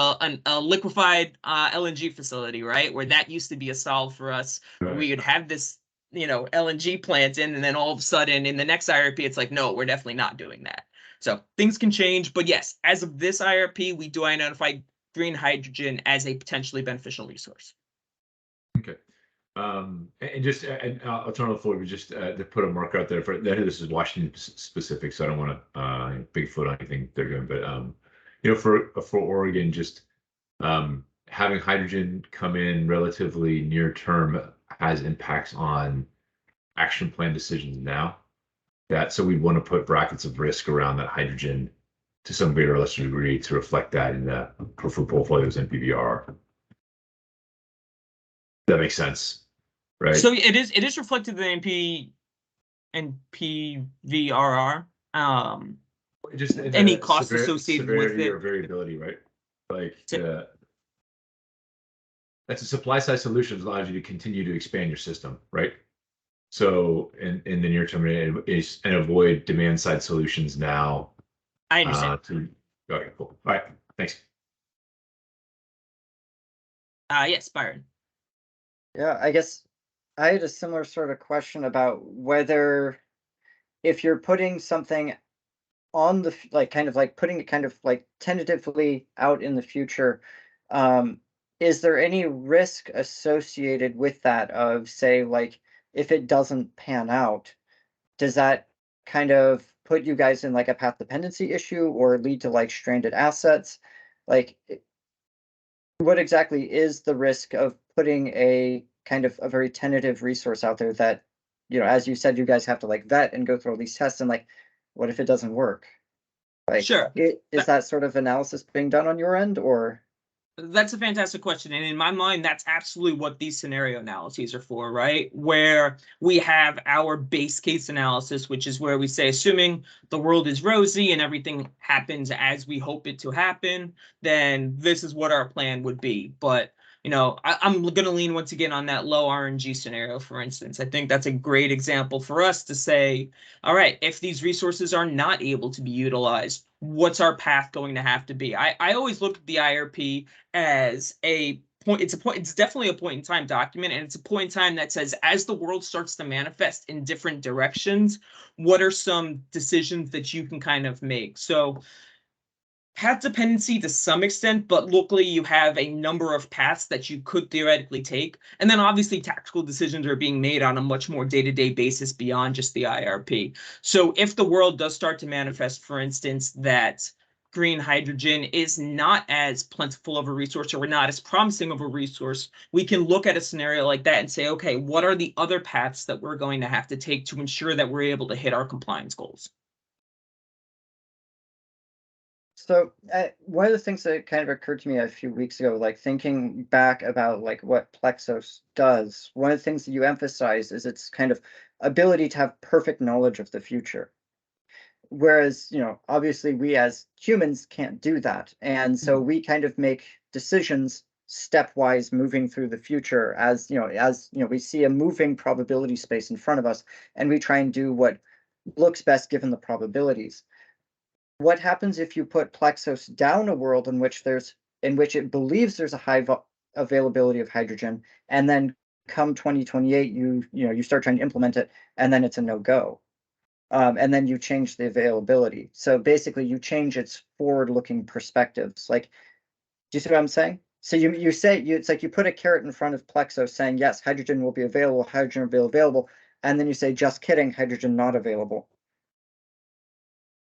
a liquefied LNG facility, right? Where that used to be a solve for us. Right. We could have this, you know, LNG plant in, and then all of a sudden in the next IRP, it's like, no, we're definitely not doing that. So things can change, but yes, as of this IRP, we do identify green hydrogen as a potentially beneficial resource. Okay. And I'll turn on the floor, but just to put a marker out there for that. This is Washington specific, so I don't want to Bigfoot on anything they're doing. But you know, for Oregon, just having hydrogen come in relatively near term has impacts on action plan decisions now. So we'd want to put brackets of risk around that hydrogen to some greater or lesser degree to reflect that in the for portfolios and PVR. That makes sense. Right. So it is reflected in NP and PVRR. Just any cost associated with it or variability, right? Like that's a supply side solution that allows you to continue to expand your system, right? So in the near term, and avoid demand side solutions now. I understand. Okay, cool. All right, thanks. Yes, Byron. Yeah, I guess I had a similar sort of question about whether if you're putting something on the putting it kind of like tentatively out in the future, is there any risk associated with that of, say, like if it doesn't pan out, does that kind of put you guys in like a path dependency issue or lead to like stranded assets? Like, what exactly is the risk of putting a kind of a very tentative resource out there that, you know, as you said, you guys have to like vet and go through all these tests, and like, what if it doesn't work? Like, sure. Is that sort of analysis being done on your end, or? That's a fantastic question. And in my mind, that's absolutely what these scenario analyses are for, right? Where we have our base case analysis, which is where we say, assuming the world is rosy and everything happens as we hope it to happen, then this is what our plan would be. But you know, I'm going to lean once again on that low RNG scenario, for instance. I think that's a great example for us to say, all right, if these resources are not able to be utilized, what's our path going to have to be? I always look at the IRP as a point. It's definitely a point in time document, and it's a point in time that says, as the world starts to manifest in different directions, what are some decisions that you can kind of make? So path dependency to some extent, but locally you have a number of paths that you could theoretically take. And then obviously tactical decisions are being made on a much more day-to-day basis beyond just the IRP. So if the world does start to manifest, for instance, that green hydrogen is not as plentiful of a resource or not as promising of a resource, we can look at a scenario like that and say, okay, what are the other paths that we're going to have to take to ensure that we're able to hit our compliance goals? So one of the things that kind of occurred to me a few weeks ago, like thinking back about like what Plexos does, one of the things that you emphasize is its kind of ability to have perfect knowledge of the future. Whereas, you know, obviously we as humans can't do that. And so we kind of make decisions stepwise moving through the future as we see a moving probability space in front of us, and we try and do what looks best given the probabilities. What happens if you put Plexos down a world in which it believes there's a high availability of hydrogen, and then come 2028, you start trying to implement it, and then it's a no-go, and then you change the availability. So basically, you change its forward-looking perspectives. Like, do you see what I'm saying? So it's like you put a carrot in front of Plexos saying, yes, hydrogen will be available, hydrogen will be available, and then you say, just kidding, hydrogen not available.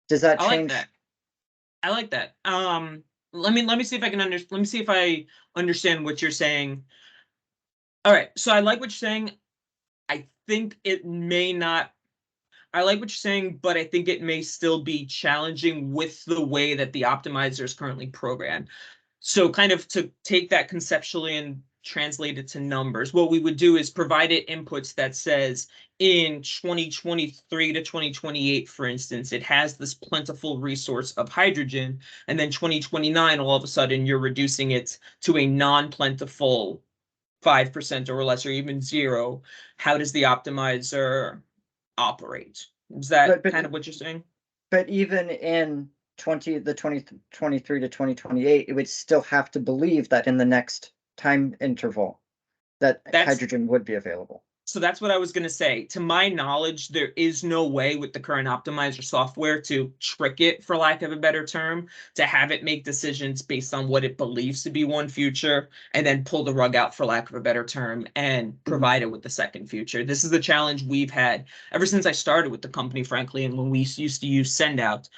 Does that change? I like that. Let me see if I can let me see if I understand what you're saying. All right, so I like what you're saying. think it may not. I like what you're saying, but I think it may still be challenging with the way that the optimizer is currently programmed. So kind of to take that conceptually and translate it to numbers, what we would do is provide it inputs that says in 2023 to 2028, for instance, it has this plentiful resource of hydrogen, and then 2029, all of a sudden, you're reducing it to a non-plentiful 5% or less, or even 0. How does the optimizer operate? Is that But kind of what you're saying? But even in 2023 to 2028, it would still have to believe that in the next time interval that hydrogen would be available. So that's what I was going to say. To my knowledge, there is no way with the current optimizer software to trick it, for lack of a better term, to have it make decisions based on what it believes to be one future and then pull the rug out, for lack of a better term, and provide it with the second future. This is the challenge we've had ever since I started with the company, frankly, and when we used to use Sendout.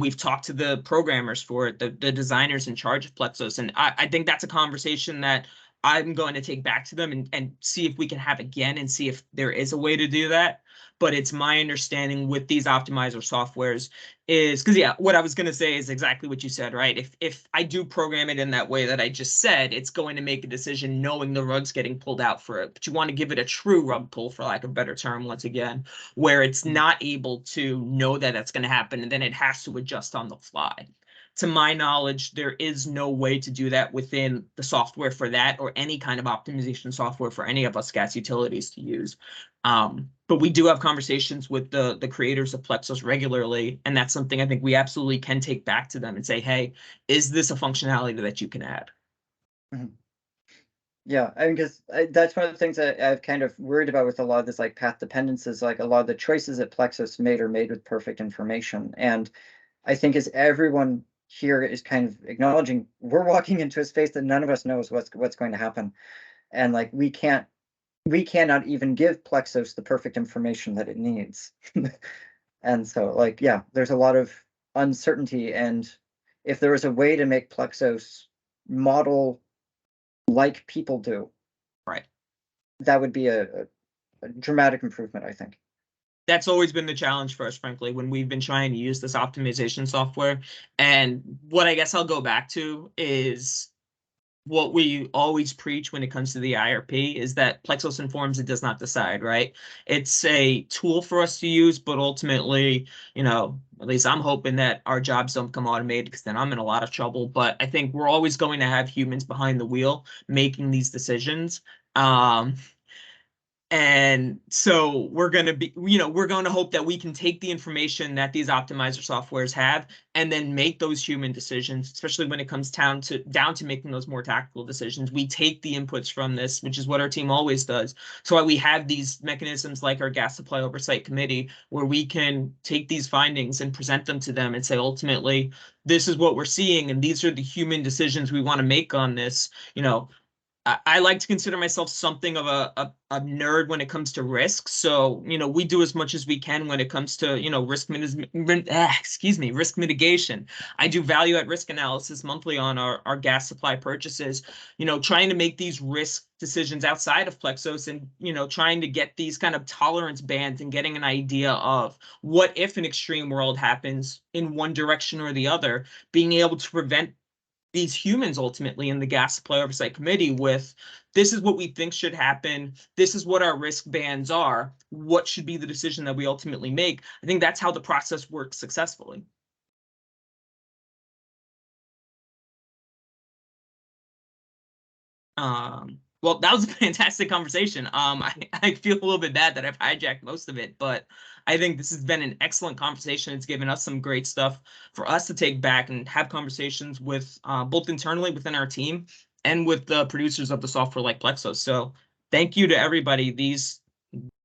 We've talked to the programmers for it, the designers in charge of Plexos, and I think that's a conversation that I'm going to take back to them and see if we can have again and see if there is a way to do that. But it's my understanding with these optimizer softwares is, because yeah, what I was going to say is exactly what you said, right? If I do program it in that way that I just said, it's going to make a decision knowing the rug's getting pulled out for it. But you want to give it a true rug pull, for lack of a better term, once again, where it's not able to know that that's going to happen, and then it has to adjust on the fly. To my knowledge, there is no way to do that within the software for that, or any kind of optimization software for any of us gas utilities to use. But we do have conversations with the creators of Plexos regularly, and that's something I think we absolutely can take back to them and say, hey, is this a functionality that you can add? Yeah, I mean, because that's one of the things that I've kind of worried about with a lot of this, like path dependence, is like a lot of the choices that Plexos made are made with perfect information. And I think as everyone here is kind of acknowledging, we're walking into a space that none of us knows what's going to happen, and like we cannot even give Plexos the perfect information that it needs. And so like, yeah, there's a lot of uncertainty, and if there was a way to make Plexos model like people do, right, that would be a dramatic improvement, I think. That's always been the challenge for us, frankly, when we've been trying to use this optimization software. And what I guess I'll go back to is what we always preach when it comes to the IRP is that Plexos informs, it does not decide, right? It's a tool for us to use, but ultimately, you know, at least I'm hoping that our jobs don't become automated, because then I'm in a lot of trouble. But I think we're always going to have humans behind the wheel making these decisions. And so we're going to be, you know, we're going to hope that we can take the information that these optimizer softwares have and then make those human decisions, especially when it comes down to making those more tactical decisions. We take the inputs from this, which is what our team always does. So we have these mechanisms like our Gas Supply Oversight Committee, where we can take these findings and present them to them and say, ultimately, this is what we're seeing, and these are the human decisions we want to make on this. You know, I like to consider myself something of a nerd when it comes to risk. So, you know, we do as much as we can when it comes to, you know, risk mitigation. I do value at risk analysis monthly on our gas supply purchases, you know, trying to make these risk decisions outside of Plexos, and, you know, trying to get these kind of tolerance bands and getting an idea of what if an extreme world happens in one direction or the other, being able to prevent these humans ultimately in the Gas Supply Oversight Committee with, this is what we think should happen, this is what our risk bands are, what should be the decision that we ultimately make. I think that's how the process works successfully. Well, that was a fantastic conversation. I feel a little bit bad that I've hijacked most of it, but I think this has been an excellent conversation. It's given us some great stuff for us to take back and have conversations with both internally within our team and with the producers of the software like Plexos. So thank you to everybody.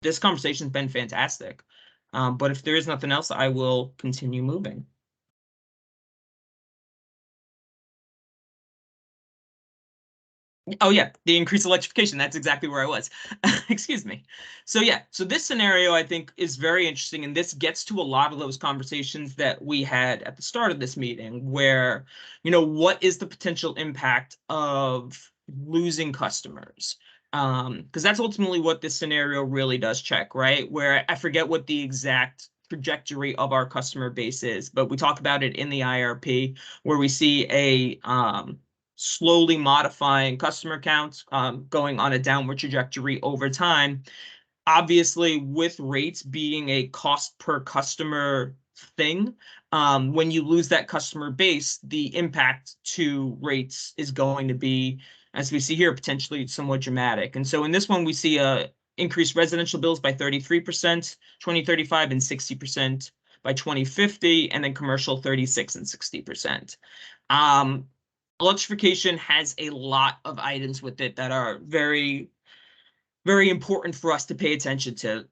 This conversation's been fantastic. But if there is nothing else, I will continue moving. Oh yeah, the increased electrification. That's exactly where I was. Excuse me. So yeah, so this scenario I think is very interesting, and this gets to a lot of those conversations that we had at the start of this meeting, where, you know, what is the potential impact of losing customers? Because that's ultimately what this scenario really does check, right? Where I forget what the exact trajectory of our customer base is, but we talk about it in the IRP, where we see a slowly modifying customer counts, going on a downward trajectory over time. Obviously, with rates being a cost per customer thing, when you lose that customer base, the impact to rates is going to be, as we see here, potentially somewhat dramatic. And so in this one, we see increased residential bills by 33%, 2035, and 60% by 2050, and then commercial 36 and 60%. Electrification has a lot of items with it that are very, very important for us to pay attention to.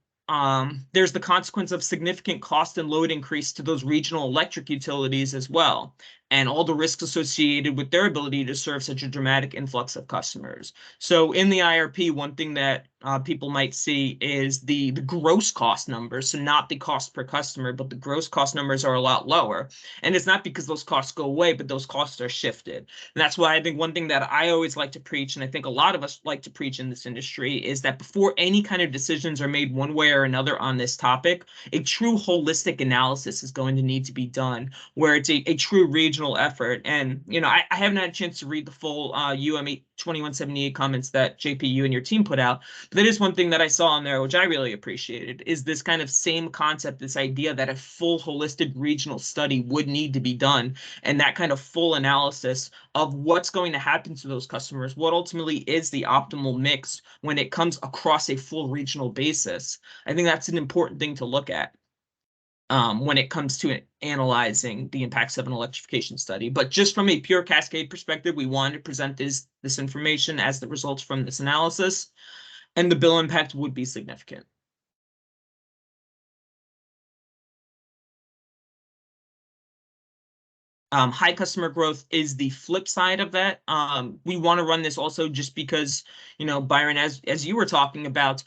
There's the consequence of significant cost and load increase to those regional electric utilities as well, and all the risks associated with their ability to serve such a dramatic influx of customers. So in the IRP, one thing that people might see is the gross cost numbers, so not the cost per customer, but the gross cost numbers are a lot lower. And it's not because those costs go away, but those costs are shifted. And that's why I think one thing that I always like to preach, and I think a lot of us like to preach in this industry, is that before any kind of decisions are made one way or another on this topic, a true holistic analysis is going to need to be done, where it's a true regional effort. And, you know, I haven't had a chance to read the full UM 2178 comments that JP, you and your team put out. But that is one thing that I saw on there, which I really appreciated, is this kind of same concept, this idea that a full holistic regional study would need to be done, and that kind of full analysis of what's going to happen to those customers, what ultimately is the optimal mix when it comes across a full regional basis. I think that's an important thing to look at when it comes to analyzing the impacts of an electrification study. But just from a pure Cascade perspective, we wanted to present this information as the results from this analysis, and the bill impact would be significant. High customer growth is the flip side of that. We want to run this also just because, you know, Byron, as you were talking about,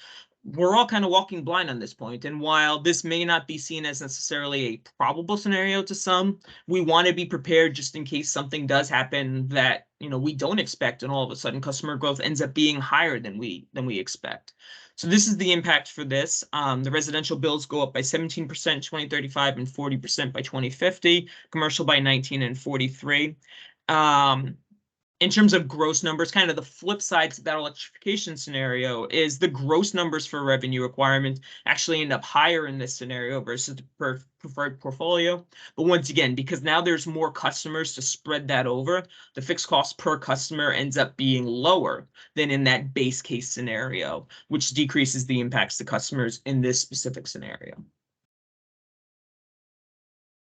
we're all kind of walking blind on this point. And while this may not be seen as necessarily a probable scenario to some, we want to be prepared just in case something does happen that, you know, we don't expect, and all of a sudden customer growth ends up being higher than we expect. So this is the impact for this. The residential bills go up by 17% 2035 and 40% by 2050, commercial by 19 and 43. In terms of gross numbers, kind of the flip side to that electrification scenario is the gross numbers for revenue requirement actually end up higher in this scenario versus the preferred portfolio. But once again, because now there's more customers to spread that over, the fixed cost per customer ends up being lower than in that base case scenario, which decreases the impacts to customers in this specific scenario.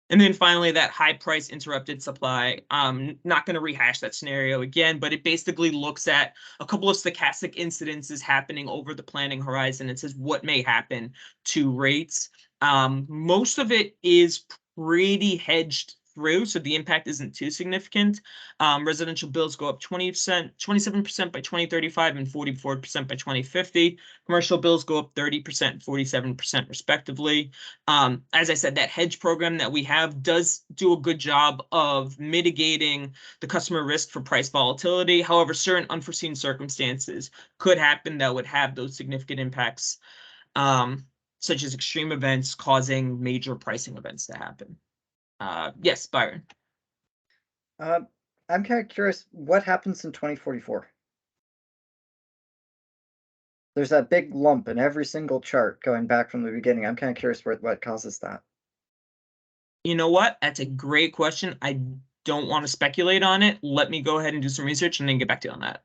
And then finally, that high price interrupted supply. Not going to rehash that scenario again, but it basically looks at a couple of stochastic incidences happening over the planning horizon. It says what may happen to rates. Most of it is pretty hedged through, so the impact isn't too significant. Residential bills go up 20%, 27% by 2035 and 44% by 2050. Commercial bills go up 30% and 47% respectively. As I said, that hedge program that we have does do a good job of mitigating the customer risk for price volatility. However, certain unforeseen circumstances could happen that would have those significant impacts, such as extreme events causing major pricing events to happen. Yes, Byron. I'm kind of curious, what happens in 2044? There's that big lump in every single chart going back from the beginning. I'm kind of curious what causes that. You know what? That's a great question. I don't want to speculate on it. Let me go ahead and do some research and then get back to you on that.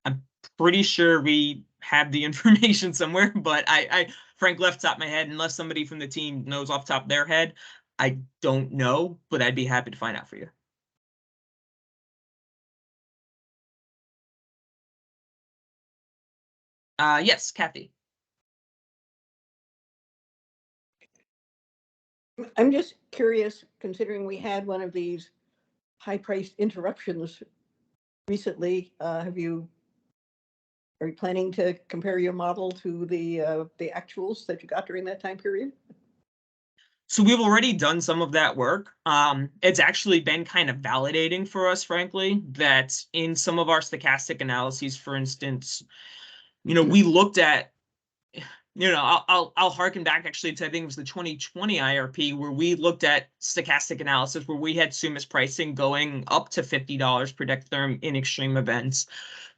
I'm pretty sure we have the information somewhere, but I Frank, left top of my head, unless somebody from the team knows off the top of their head, I don't know, but I'd be happy to find out for you. Yes, Kathy. I'm just curious, considering we had one of these high-priced interruptions recently, are you planning to compare your model to the actuals that you got during that time period? So we've already done some of that work. It's actually been kind of validating for us, frankly, that in some of our stochastic analyses, for instance, we looked at, I'll harken back actually to, I think it was the 2020 IRP, where we looked at stochastic analysis where we had SUMAS pricing going up to $50 per decatherm in extreme events.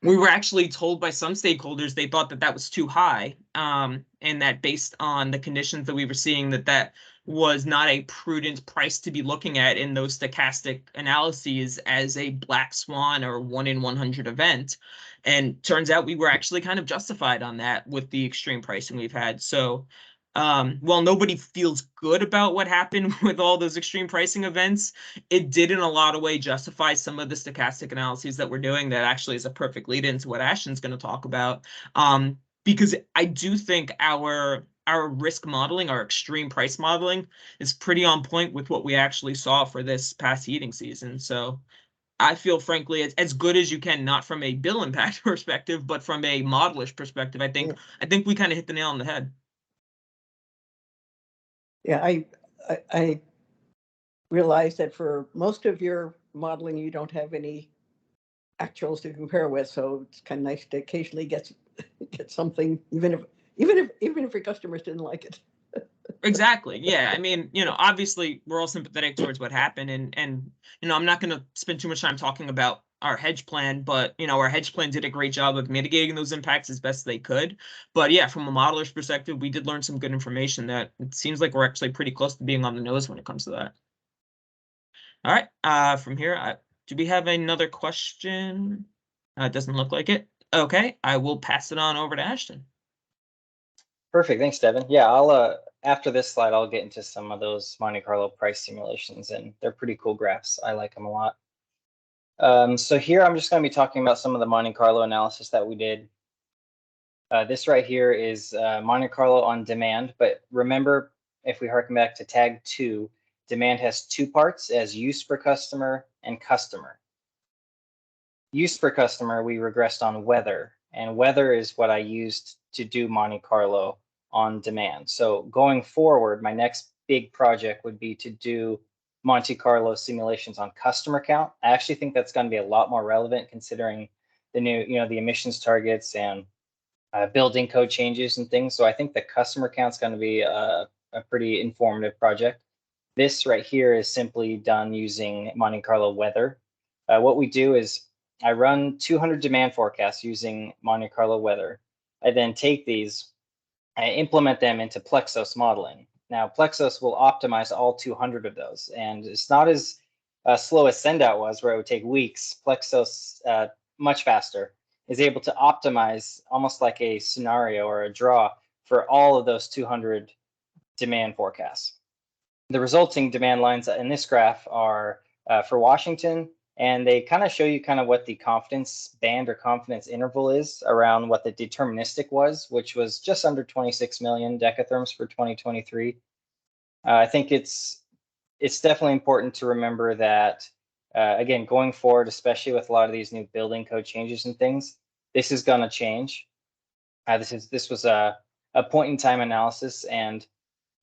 We were actually told by some stakeholders they thought that was too high, and that based on the conditions that we were seeing, that was not a prudent price to be looking at in those stochastic analyses as a black swan or 1 in 100 event. And turns out we were actually kind of justified on that with the extreme pricing we've had. So while nobody feels good about what happened with all those extreme pricing events, it did in a lot of ways justify some of the stochastic analyses that we're doing. That actually is a perfect lead into what Ashton's going to talk about. Because I do think our risk modeling, our extreme price modeling, is pretty on point with what we actually saw for this past heating season. So I feel, frankly, it's as good as you can, not from a bill impact perspective, but from a modelish perspective. I think we kind of hit the nail on the head. Yeah, I realize that for most of your modeling, you don't have any actuals to compare with, so it's kind of nice to occasionally get something, even if your customers didn't like it. Exactly. Yeah. I mean, obviously we're all sympathetic towards what happened, and I'm not going to spend too much time talking about our hedge plan, but our hedge plan did a great job of mitigating those impacts as best they could. But yeah, from a modeler's perspective, we did learn some good information that it seems like we're actually pretty close to being on the nose when it comes to that. All right. From here, do we have another question? It doesn't look like it. Okay, I will pass it on over to Ashton. Perfect. Thanks, Devin. Yeah, I'll after this slide, I'll get into some of those Monte Carlo price simulations, and they're pretty cool graphs. I like them a lot. So here I'm just going to be talking about some of the Monte Carlo analysis that we did. This right here is Monte Carlo on demand, but remember, if we harken back to tag 2, demand has 2 parts, as use per customer and customer. Use per customer, we regressed on weather, and weather is what I used to do Monte Carlo on demand. So going forward, my next big project would be to do Monte Carlo simulations on customer count. I actually think that's going to be a lot more relevant considering the new, the emissions targets and building code changes and things. So I think the customer count is going to be a pretty informative project. This right here is simply done using Monte Carlo weather. What we do is I run 200 demand forecasts using Monte Carlo weather. I then take these, I implement them into Plexos modeling. Now, Plexos will optimize all 200 of those, and it's not as slow as Sendout was, where it would take weeks. Plexos, much faster, is able to optimize almost like a scenario or a draw for all of those 200 demand forecasts. The resulting demand lines in this graph are for Washington, and they kind of show you kind of what the confidence band or confidence interval is around what the deterministic was, which was just under 26 million decatherms for 2023. I think it's definitely important to remember that, again, going forward, especially with a lot of these new building code changes and things, this is going to change. This was a point in time analysis, and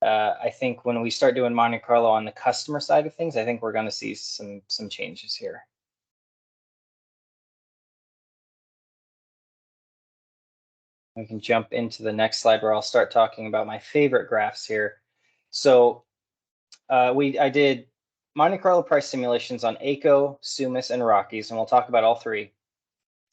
I think when we start doing Monte Carlo on the customer side of things, I think we're going to see some changes here. We can jump into the next slide where I'll start talking about my favorite graphs here. So I did Monte Carlo price simulations on ACO, SUMAS, and Rockies, and we'll talk about all 3.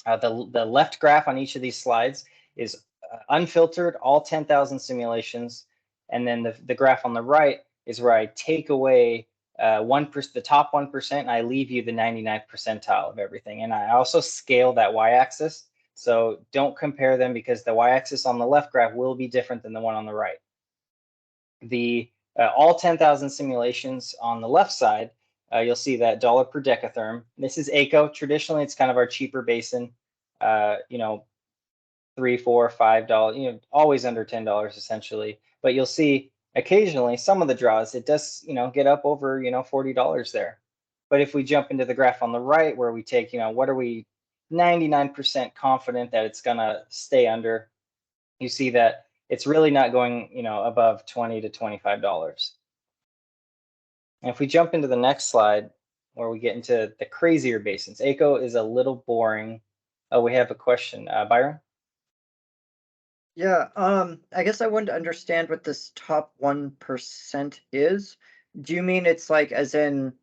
The left graph on each of these slides is unfiltered, all 10,000 simulations. And then the graph on the right is where I take away the top 1%, and I leave you the 99th percentile of everything. And I also scale that y-axis. So don't compare them, because the y-axis on the left graph will be different than the one on the right. The all 10,000 simulations on the left side, you'll see that dollar per decatherm. This is ACO. Traditionally, it's kind of our cheaper basin. $3, $4, $5, always under $10 essentially. But you'll see occasionally some of the draws, it does, get up over, $40 there. But if we jump into the graph on the right, where we take, what are we 99% confident that it's going to stay under, you see that it's really not going, above $20 to $25. And if we jump into the next slide, where we get into the crazier basins, AECO is a little boring. Oh, we have a question, Byron. Yeah, I guess I wanted to understand what this top 1% is. Do you mean it's like as in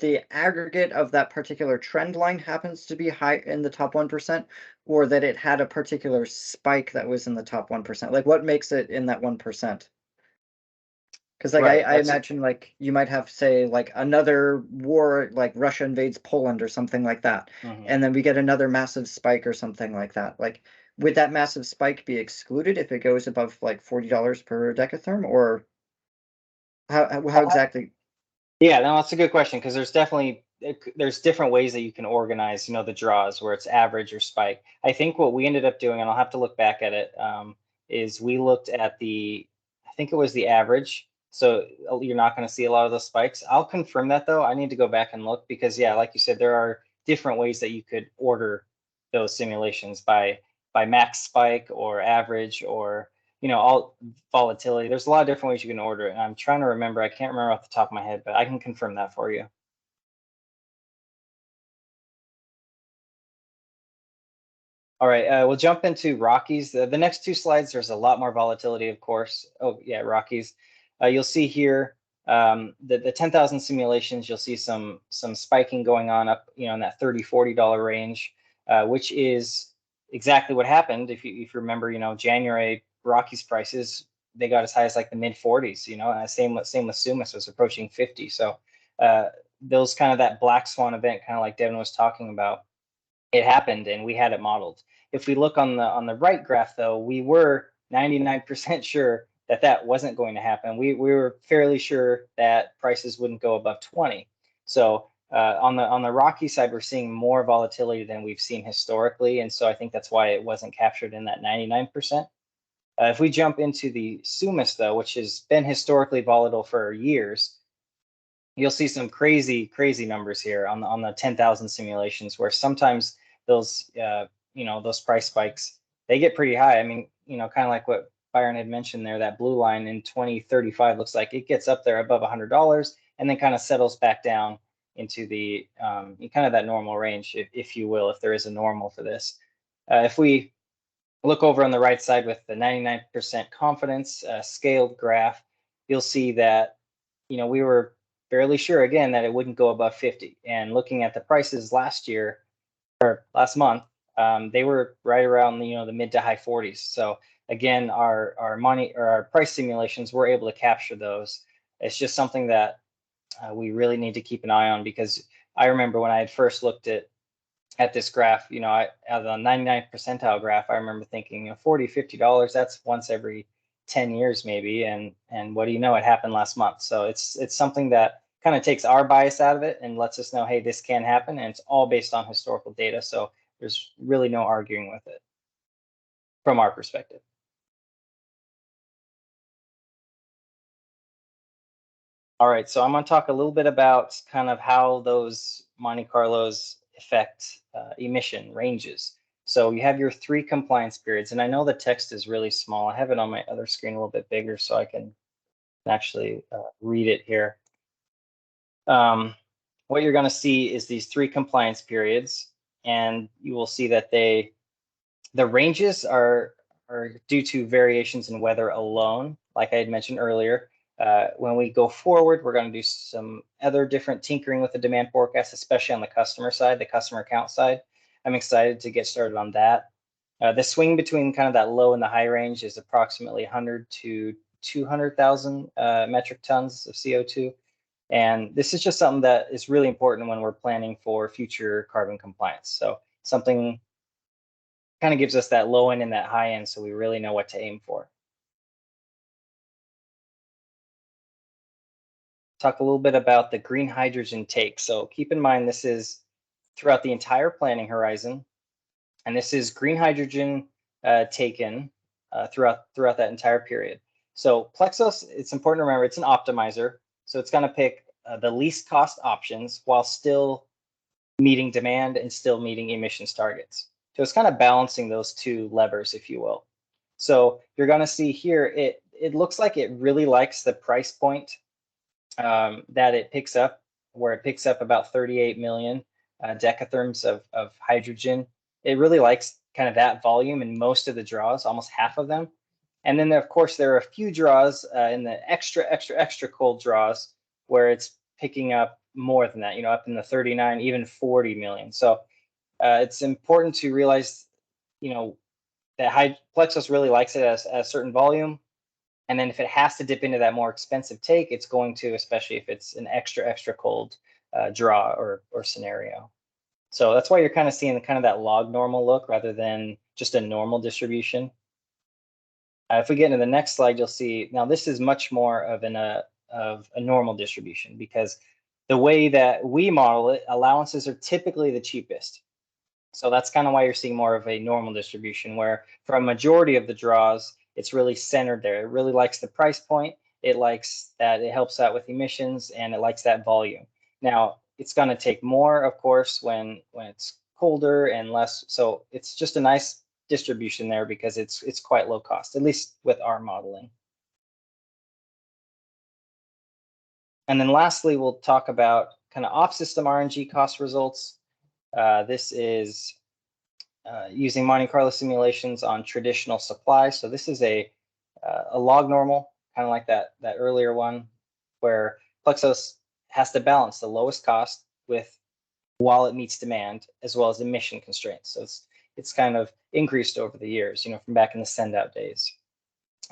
the aggregate of that particular trend line happens to be high in the top 1%, or that it had a particular spike that was in the top 1%? Like what makes it in that 1%? Because like Right, I that's imagine like you might have, say, like another war, like Russia invades Poland or something like that, and then we get another massive spike or something like that. Like, would that massive spike be excluded if it goes above like $40 per decatherm, or how exactly? Yeah, no, that's a good question, because there's definitely there's different ways that you can organize, you know, the draws where it's average or spike. I think what we ended up doing, and I'll have to look back at it, is we looked at the, I think it was the average. So you're not going to see a lot of those spikes. I'll confirm that though. I need to go back and look because yeah, like you said, there are different ways that you could order those simulations by max spike or average or, you know, all volatility. There's a lot of different ways you can order it. And I'm trying to remember, I can't remember off the top of my head, but I can confirm that for you. All right, we'll jump into Rockies. The next two slides, there's a lot more volatility, of course. Oh yeah, Rockies. You'll see here the 10,000 simulations. You'll see some spiking going on up, you know, in that $30–40 range, which is exactly what happened. If you remember, you know, January Rockies prices, they got as high as like the mid 40s. You know, and same with Sumas was approaching 50. So those kind of that black swan event, kind of like Devin was talking about. It happened and we had it modeled. If we look on the right graph though, we were 99% sure that that wasn't going to happen. We were fairly sure that prices wouldn't go above 20. So on the Rocky side, we're seeing more volatility than we've seen historically, and so I think that's why it wasn't captured in that 99%. If we jump into the Sumas though, which has been historically volatile for years, you'll see some crazy numbers here on the 10,000 simulations, where sometimes those you know, those price spikes, they get pretty high. I mean, you know, kind of like what Byron had mentioned there, that blue line in 2035 looks like it gets up there above $100 and then kind of settles back down into the kind of that normal range, if you will, if there is a normal for this. If we look over on the right side with the 99% confidence scaled graph, you'll see that, you know, we were fairly sure again that it wouldn't go above 50. And looking at the prices last year or last month, they were right around the, you know, the mid to high 40s. So again, our money or our price simulations, we're able to capture those. It's just something that we really need to keep an eye on, because I remember when I had first looked at this graph, you know, at the 99th percentile graph, I remember thinking, you know, $40–50, that's once every 10 years maybe, and what do you know, it happened last month. So it's something that kind of takes our bias out of it and lets us know, hey, this can happen, and it's all based on historical data. So there's really no arguing with it from our perspective. All right, so I'm going to talk a little bit about kind of how those Monte Carlos affect emission ranges. So you have your 3 compliance periods, and I know the text is really small. I have it on my other screen a little bit bigger so I can actually read it here. What you're going to see is these 3 compliance periods, and you will see that the ranges are due to variations in weather alone, like I had mentioned earlier. When we go forward, we're going to do some other different tinkering with the demand forecast, especially on the customer side, the customer account side. I'm excited to get started on that. The swing between kind of that low and the high range is approximately 100 to 200,000 metric tons of CO2. And this is just something that is really important when we're planning for future carbon compliance. So something kind of gives us that low end and that high end, so we really know what to aim for. Talk a little bit about the green hydrogen take. So keep in mind, this is throughout the entire planning horizon, and this is green hydrogen taken throughout that entire period. So Plexos, it's important to remember, it's an optimizer. So it's going to pick the least cost options while still meeting demand and still meeting emissions targets. So it's kind of balancing those 2 levers, if you will. So you're going to see here, it looks like it really likes the price point that it picks up, where it picks up about 38 million decatherms of hydrogen. It really likes kind of that volume in most of the draws, almost half of them. And then, of course, there are a few draws in the extra cold draws where it's picking up more than that, up in the 39, even 40 million. So it's important to realize, that Plexos really likes it as a certain volume. And then if it has to dip into that more expensive take, it's going to, especially if it's an extra cold draw or scenario. So that's why you're kind of seeing kind of that log normal look rather than just a normal distribution. If we get into the next slide, you'll see now this is much more of a normal distribution, because the way that we model it, allowances are typically the cheapest. So that's kind of why you're seeing more of a normal distribution, where for a majority of the draws, it's really centered there. It really likes the price point. It likes that it helps out with emissions, and it likes that volume. Now, it's going to take more, of course, when it's colder and less. So it's just a nice distribution there because it's quite low cost, at least with our modeling. And then lastly, we'll talk about kind of off-system RNG cost results. This is using Monte Carlo simulations on traditional supply. So this is a log normal, kind of like that earlier one, where Plexos has to balance the lowest cost while it meets demand, as well as emission constraints. So it's kind of increased over the years, from back in the send out days.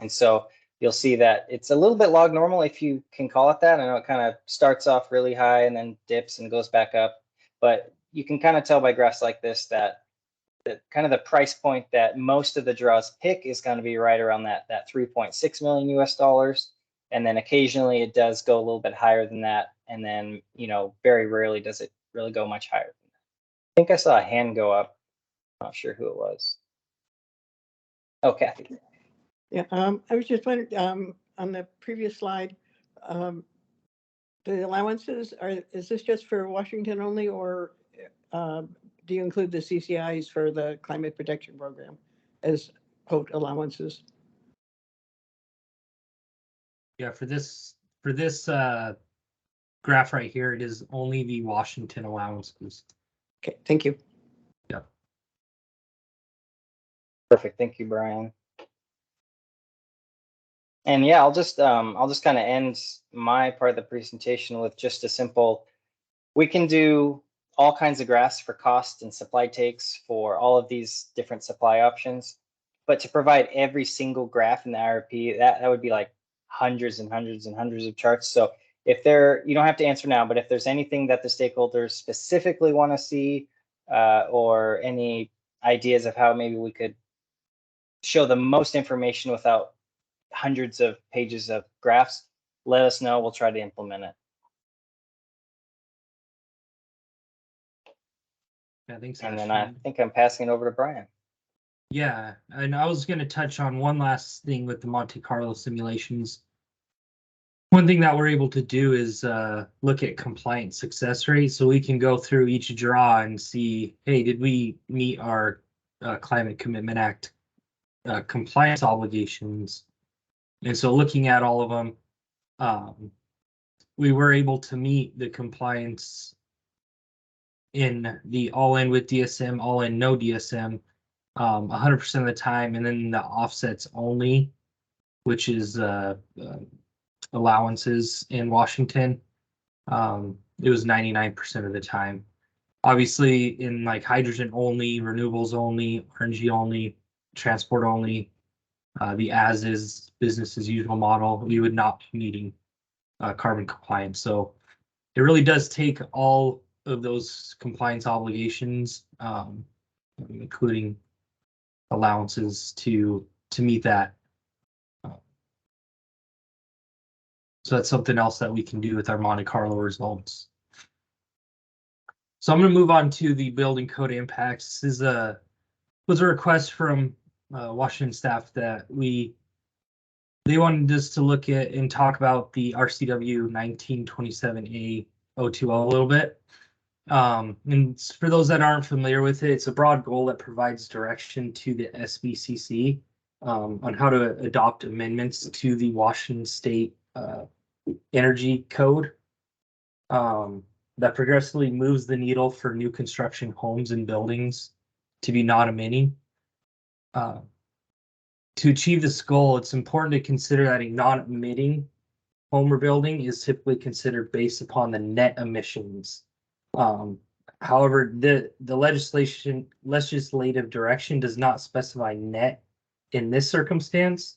And so you'll see that it's a little bit log normal, if you can call it that. I know it kind of starts off really high and then dips and goes back up, but you can kind of tell by graphs like this that kind of the price point that most of the draws pick is going to be right around that 3.6 million US. And then occasionally it does go a little bit higher than that. And then, very rarely does it really go much higher than that. I think I saw a hand go up. Not sure who it was. Oh, Kathy. Yeah, I was just wondering, on the previous slide, the allowances, is this just for Washington only, or do you include the CCIs for the climate protection program as quote allowances? Yeah, for this graph right here, it is only the Washington allowances. Okay, thank you. Yeah. Perfect. Thank you, Brian. And yeah, I'll just kind of end my part of the presentation with just a simple, we can do all kinds of graphs for cost and supply takes for all of these different supply options. But to provide every single graph in the IRP, that would be like hundreds and hundreds and hundreds of charts. So if you don't have to answer now, but if there's anything that the stakeholders specifically want to see, or any ideas of how maybe we could show the most information without hundreds of pages of graphs, let us know. We'll try to implement it. Yeah, thanks. And then I think I'm passing it over to Brian. Yeah, and I was going to touch on one last thing with the Monte Carlo simulations. One thing that we're able to do is look at compliance success rate, so we can go through each draw and see, hey, did we meet our Climate Commitment Act compliance obligations? And so looking at all of them, we were able to meet the compliance in the all-in with DSM, all-in no DSM, 100% of the time, and then the offsets only, which is allowances in Washington, it was 99% of the time. Obviously, in like hydrogen only, renewables only, RNG only, transport only, the as is business as usual model, we would not be meeting carbon compliance. So it really does take all of those compliance obligations, including allowances, to meet that. So that's something else that we can do with our Monte Carlo results. So I'm going to move on to the building code impacts. This was a request from Washington staff that they wanted us to look at and talk about the RCW 1927A 020 a little bit. And for those that aren't familiar with it, it's a broad goal that provides direction to the SBCC on how to adopt amendments to the Washington State energy code that progressively moves the needle for new construction homes and buildings to be non-emitting. To achieve this goal, it's important to consider that a non-emitting home or building is typically considered based upon the net emissions. However, the legislative direction does not specify net in this circumstance.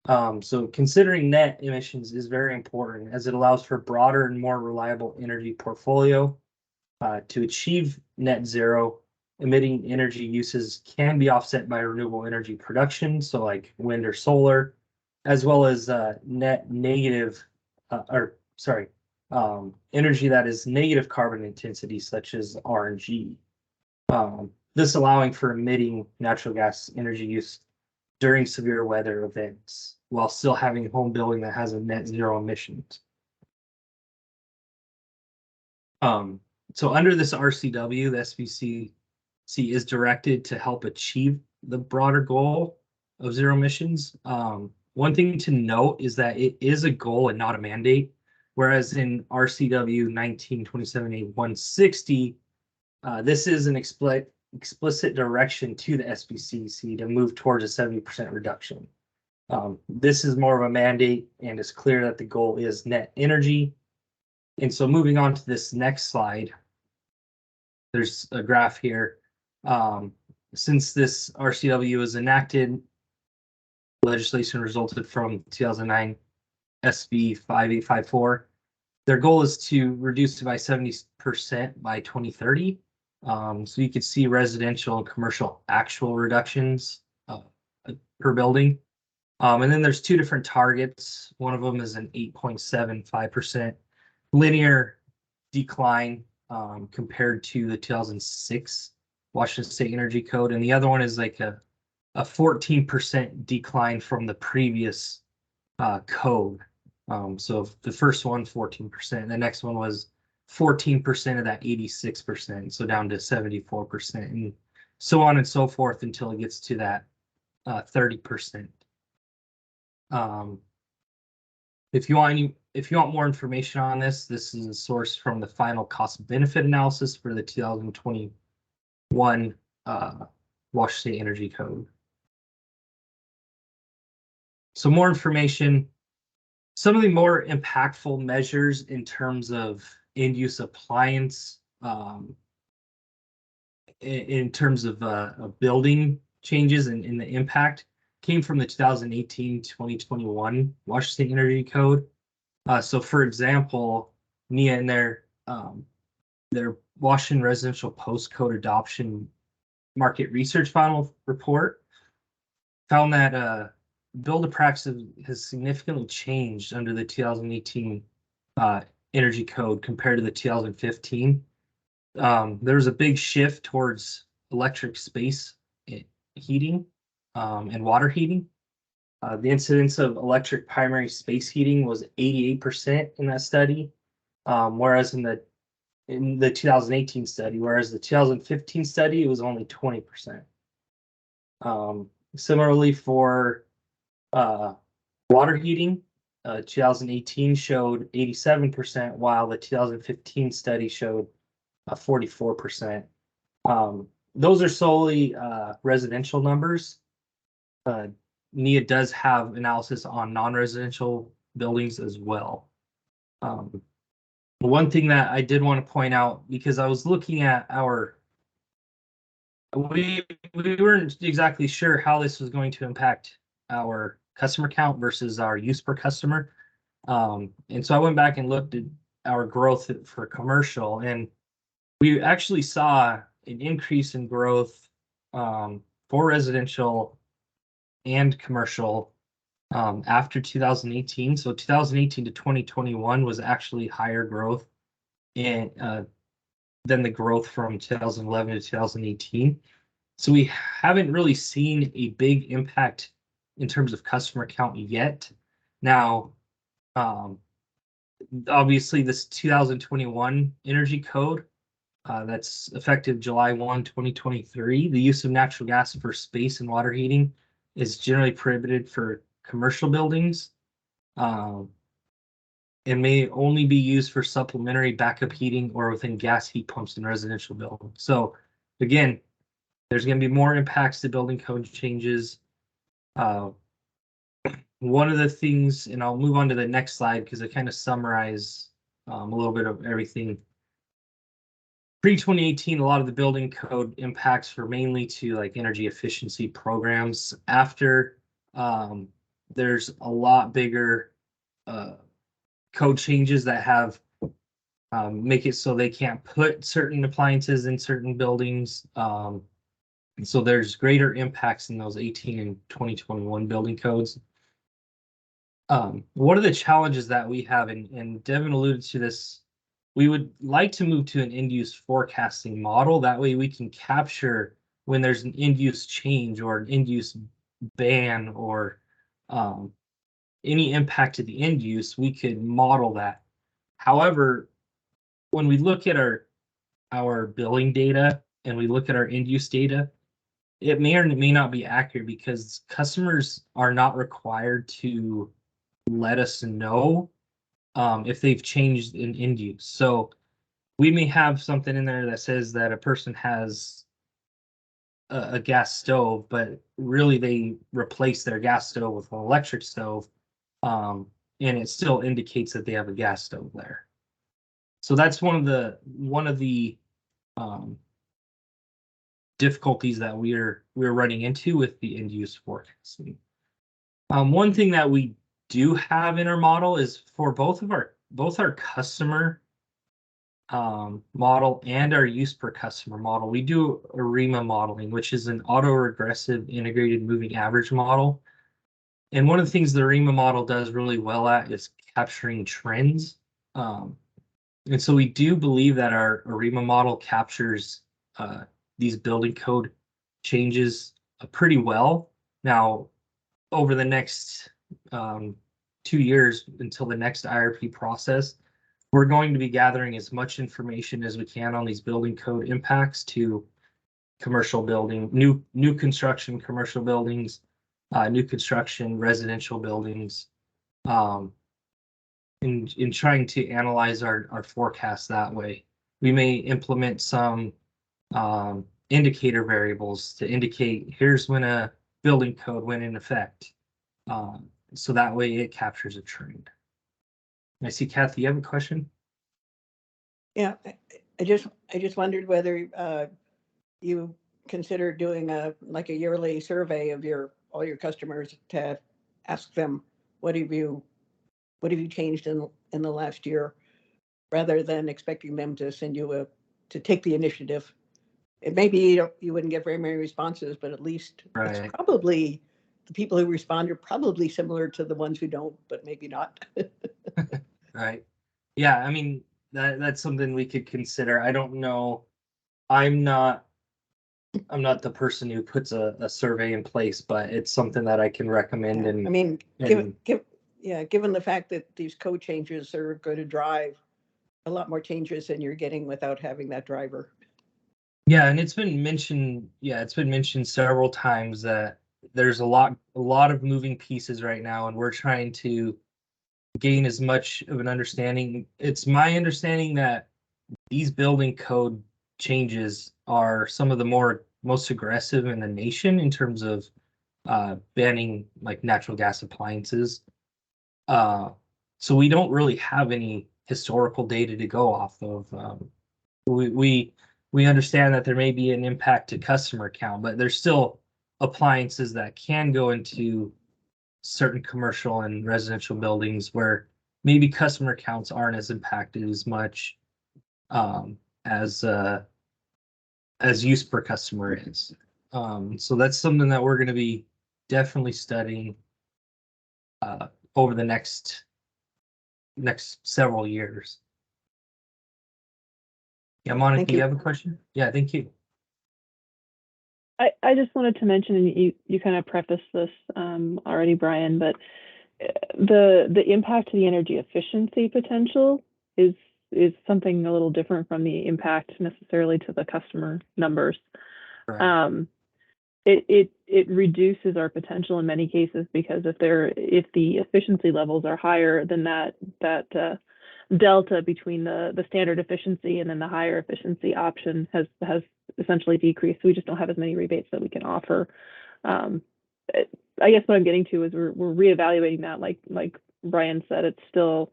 So considering net emissions is very important as it allows for broader and more reliable energy portfolio. To achieve net zero, emitting energy uses can be offset by renewable energy production, so like wind or solar, as well as net negative, energy that is negative carbon intensity, such as RNG. This allowing for emitting natural gas energy use during severe weather events, while still having a home building that has a net zero emissions. So under this RCW, the SBCC is directed to help achieve the broader goal of zero emissions. One thing to note is that it is a goal and not a mandate, whereas in RCW 1927A160, this is an explicit direction to the SBCC to move towards a 70% reduction. This is more of a mandate, and it's clear that the goal is net energy. And so moving on to this next slide, there's a graph here. Since this RCW was enacted, legislation resulted from 2009 SB 5854. Their goal is to reduce it by 70% by 2030. So you could see residential and commercial actual reductions per building. And then there's two different targets. One of them is an 8.75% linear decline compared to the 2006 Washington State Energy Code. And the other one is like a 14% decline from the previous code. So the first one, 14%. The next one was 14% of that 86%, so down to 74%, and so on and so forth until it gets to that 30%. If you want more information on this, this is a source from the final cost benefit analysis for the 2021 Washington State Energy Code. So more information, some of the more impactful measures in terms of end use appliance, in terms of building changes and the impact came from the 2018-2021 Washington State Energy Code. So for example, NEA in their Washington Residential Postcode Adoption Market Research Final Report found that build practice has significantly changed under the 2018 Energy Code compared to the 2015. There was a big shift towards electric space heating and water heating. The incidence of electric primary space heating was 88% in that study, whereas in the 2018 study, whereas the 2015 study, it was only 20%. Similarly for water heating, 2018 showed 87%, while the 2015 study showed 44%. Those are solely residential numbers. NEA does have analysis on non-residential buildings as well. One thing that I did want to point out, because I was looking at we weren't exactly sure how this was going to impact our customer count versus our use per customer. And so I went back and looked at our growth for commercial, and we actually saw an increase in growth for residential and commercial after 2018. So 2018 to 2021 was actually higher growth than the growth from 2011 to 2018. So we haven't really seen a big impact in terms of customer count yet. Now, obviously this 2021 Energy Code, that's effective July 1, 2023, the use of natural gas for space and water heating is generally prohibited for commercial buildings. and may only be used for supplementary backup heating or within gas heat pumps in residential buildings. So again, there's going to be more impacts to building code changes. One of the things, and I'll move on to the next slide because I kind of summarize a little bit of everything. Pre-2018, a lot of the building code impacts were mainly to like energy efficiency programs. After, there's a lot bigger code changes that have make it so they can't put certain appliances in certain buildings. So there's greater impacts in those 18 and 2021 building codes. One of the challenges that we have, and Devin alluded to this, we would like to move to an end-use forecasting model. That way we can capture when there's an end-use change or an end-use ban or any impact to the end use, we could model that. However, when we look at our billing data and we look at our end-use data, it may or may not be accurate because customers are not required to let us know if they've changed in end use. So we may have something in there that says that a person has a gas stove, but really they replace their gas stove with an electric stove, and it still indicates that they have a gas stove there. So that's one of the difficulties that we're running into with the end use forecasting. One thing that we do have in our model is for both our customer model and our use per customer model, we do ARIMA modeling, which is an auto-regressive integrated moving average model. And one of the things the ARIMA model does really well at is capturing trends. And so we do believe that our ARIMA model captures these building code changes pretty well. Now, over the next 2 years until the next IRP process, we're going to be gathering as much information as we can on these building code impacts to commercial building, new construction, commercial buildings, new construction, residential buildings, in trying to analyze our forecast that way. We may implement some indicator variables to indicate here's when a building code went in effect. So that way it captures a trend. I see Kathy, you have a question? Yeah, I just wondered whether you consider doing a yearly survey of all your customers to ask them what have you changed in the last year, rather than expecting them to send you to take the initiative. It may be you wouldn't get very many responses, but at least it's probably the people who respond are probably similar to the ones who don't, but maybe not. Right. Yeah, I mean, that's something we could consider. I don't know. I'm not the person who puts a survey in place, but it's something that I can recommend. And I mean, given the fact that these code changes are going to drive a lot more changes than you're getting without having that driver. Yeah, and it's been mentioned. Yeah, it's been mentioned several times that there's a lot of moving pieces right now, and we're trying to gain as much of an understanding. It's my understanding that these building code changes are some of the most aggressive in the nation in terms of banning like natural gas appliances. So we don't really have any historical data to go off of. We understand that there may be an impact to customer count, but there's still appliances that can go into certain commercial and residential buildings where maybe customer counts aren't as impacted as much as use per customer is. So that's something that we're going to be definitely studying over the next several years. Yeah, Monica, do you have a question? Yeah, thank you. I just wanted to mention, and you kind of prefaced this already, Brian, but the impact to the energy efficiency potential is something a little different from the impact necessarily to the customer numbers. Right. it reduces our potential in many cases, because if the efficiency levels are higher, then that delta between the standard efficiency and then the higher efficiency option has essentially decreased. So we just don't have as many rebates that we can offer. I guess what I'm getting to is we're reevaluating that. Like Brian said, it's still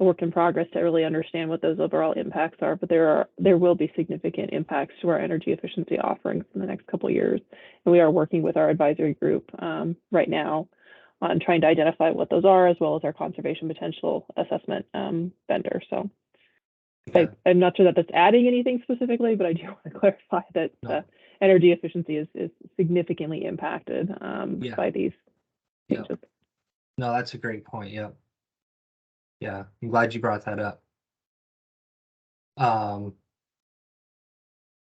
a work in progress to really understand what those overall impacts are, but there will be significant impacts to our energy efficiency offerings in the next couple of years. And we are working with our advisory group right now on trying to identify what those are, as well as our conservation potential assessment vendor. So I'm not sure that that's adding anything specifically, but I do want to clarify that energy efficiency is significantly impacted by these changes. No, that's a great point. Yeah. Yeah, I'm glad you brought that up.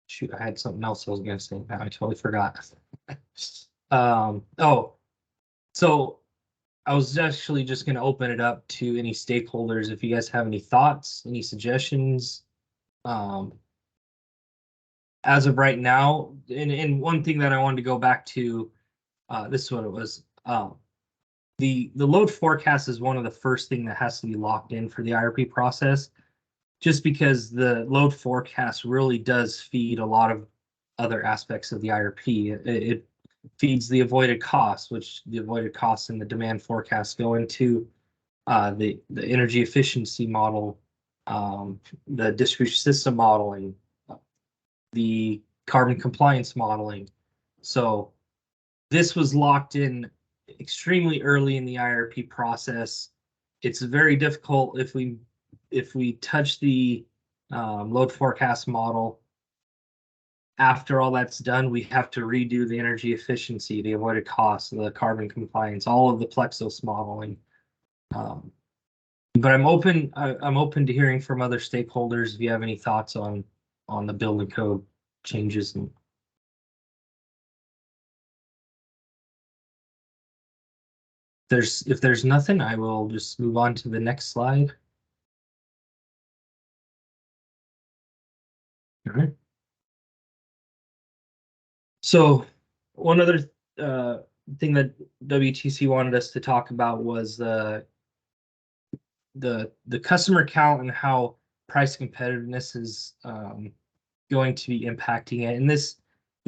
Shoot, I had something else I was going to say. Now I totally forgot. So I was actually just going to open it up to any stakeholders. If you guys have any thoughts, any suggestions, as of right now, and one thing that I wanted to go back to, this is what it was. The load forecast is one of the first thing that has to be locked in for the IRP process, just because the load forecast really does feed a lot of other aspects of the IRP. It feeds the avoided costs, which the avoided costs and the demand forecast go into the energy efficiency model, the distribution system modeling, the carbon compliance modeling. So this was locked in extremely early in the IRP process. It's very difficult if we touch the load forecast model. After all that's done, we have to redo the energy efficiency, the avoided costs, the carbon compliance, all of the Plexos modeling. But I'm open to hearing from other stakeholders if you have any thoughts on the building code changes. And if there's nothing, I will just move on to the next slide. All right. So one other thing that WTC wanted us to talk about was the customer count and how price competitiveness is going to be impacting it. And this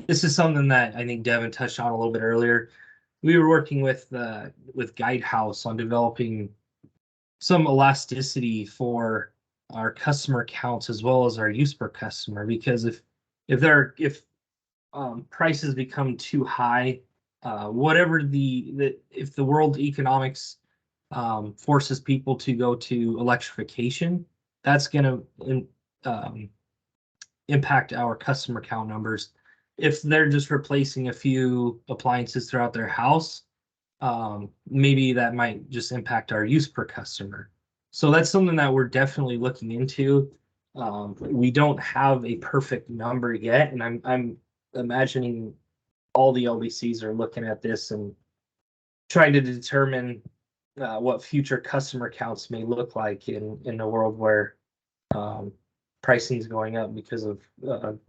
is something that I think Devin touched on a little bit earlier. We were working with Guidehouse on developing some elasticity for our customer counts as well as our use per customer, because if prices become too high, whatever if the world economics forces people to go to electrification, that's going to impact our customer count numbers. If they're just replacing a few appliances throughout their house, maybe that might just impact our use per customer. So that's something that we're definitely looking into. We don't have a perfect number yet, and I'm imagining all the LDCs are looking at this and trying to determine what future customer counts may look like in a world where pricing is going up because of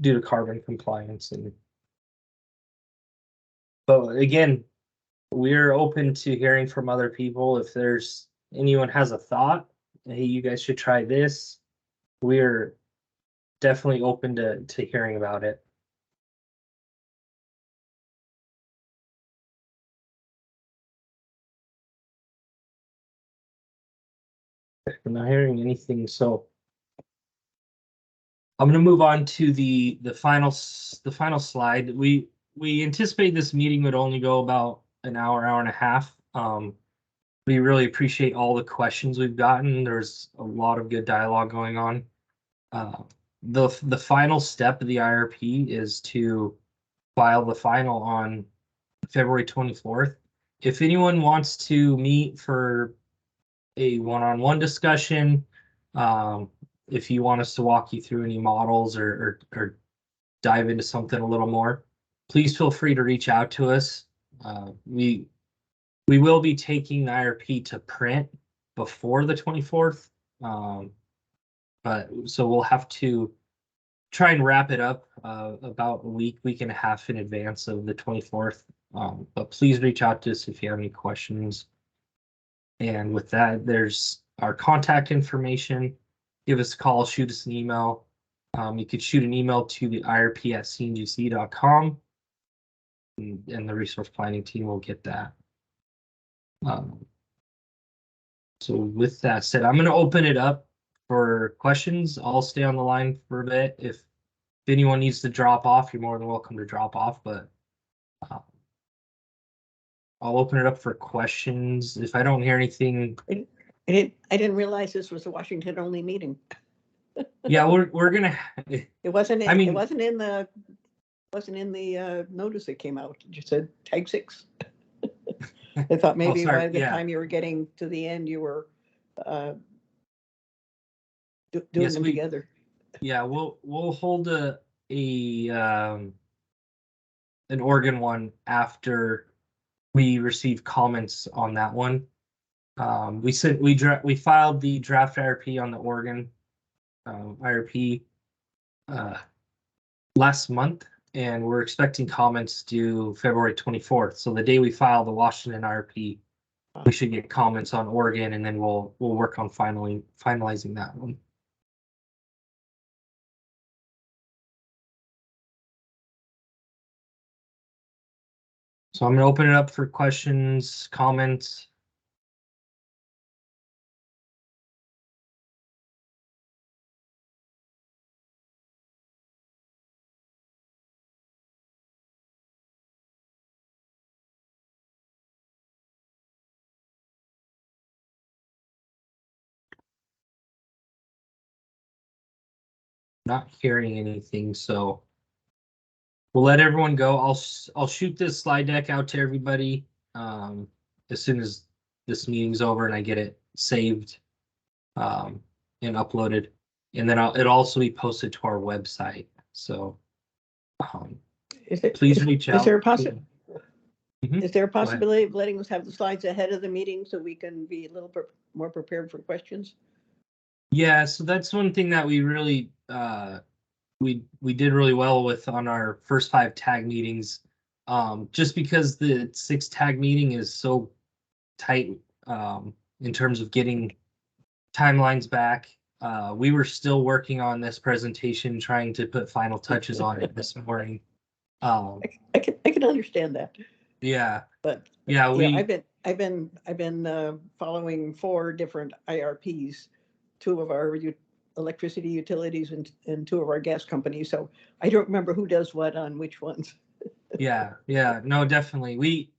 due to carbon compliance. But again, we're open to hearing from other people. If there's anyone has a thought, hey, you guys should try this, we're definitely open to hearing about it. I'm not hearing anything, so I'm going to move on to the final slide. We anticipate this meeting would only go about an hour and a half. We really appreciate all the questions we've gotten. There's a lot of good dialogue going on. The final step of the IRP is to file the final on February 24th. If anyone wants to meet for a one-on-one discussion, if you want us to walk you through any models or dive into something a little more, please feel free to reach out to us. We will be taking the IRP to print before the 24th, but so we'll have to try and wrap it up about a week and a half in advance of the 24th. But please reach out to us if you have any questions. And with that, there's our contact information. Give us a call, shoot us an email. You could shoot an email to the irp@cngc.com, and the resource planning team will get that. So with that said, I'm going to open it up for questions. I'll stay on the line for a bit. If anyone needs to drop off, you're more than welcome to drop off, but I'll open it up for questions. If I don't hear anything. I didn't realize this was a Washington only meeting. Yeah, we're gonna. It wasn't. I mean, it wasn't in the notice that came out. It just said Tag 6. I thought maybe by the time you were getting to the end, you were doing them together. Yeah, we'll hold an Oregon one after we receive comments on that one. We filed the draft IRP on the Oregon IRP last month, and we're expecting comments due February 24th. So the day we file the Washington IRP, we should get comments on Oregon, and then we'll work on finalizing that one. So I'm going to open it up for questions, comments. Not hearing anything, so we'll let everyone go. I'll shoot this slide deck out to everybody as soon as this meeting's over and I get it saved and uploaded, and then it'll also be posted to our website. So please reach out. Is there a possibility of letting us have the slides ahead of the meeting so we can be a little more prepared for questions? Yeah, so that's one thing that we really we did really well with on our first 5 tag meetings, just because the 6th tag meeting is so tight in terms of getting timelines back. We were still working on this presentation, trying to put final touches on it this morning. I can understand that. Yeah, but yeah, I've been following 4 different IRPs, 2 of our electricity utilities and 2 of our gas companies. So I don't remember who does what on which ones. Yeah, no, definitely.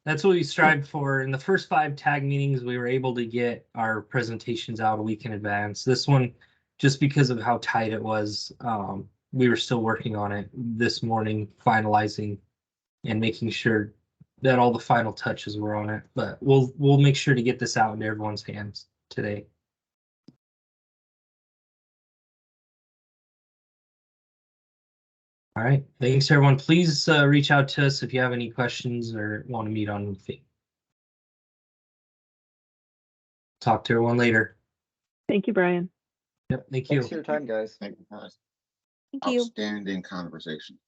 That's what we strived for. In the first 5 tag meetings, we were able to get our presentations out a week in advance. This one, just because of how tight it was, we were still working on it this morning, finalizing and making sure that all the final touches were on it. But we'll make sure to get this out into everyone's hands today. All right, thanks everyone. Please reach out to us if you have any questions or want to meet on anything. Talk to everyone later. Thank you, Brian. Yep, thank you. Thanks for your time, guys. Thank you, guys. Thank you. Outstanding conversation.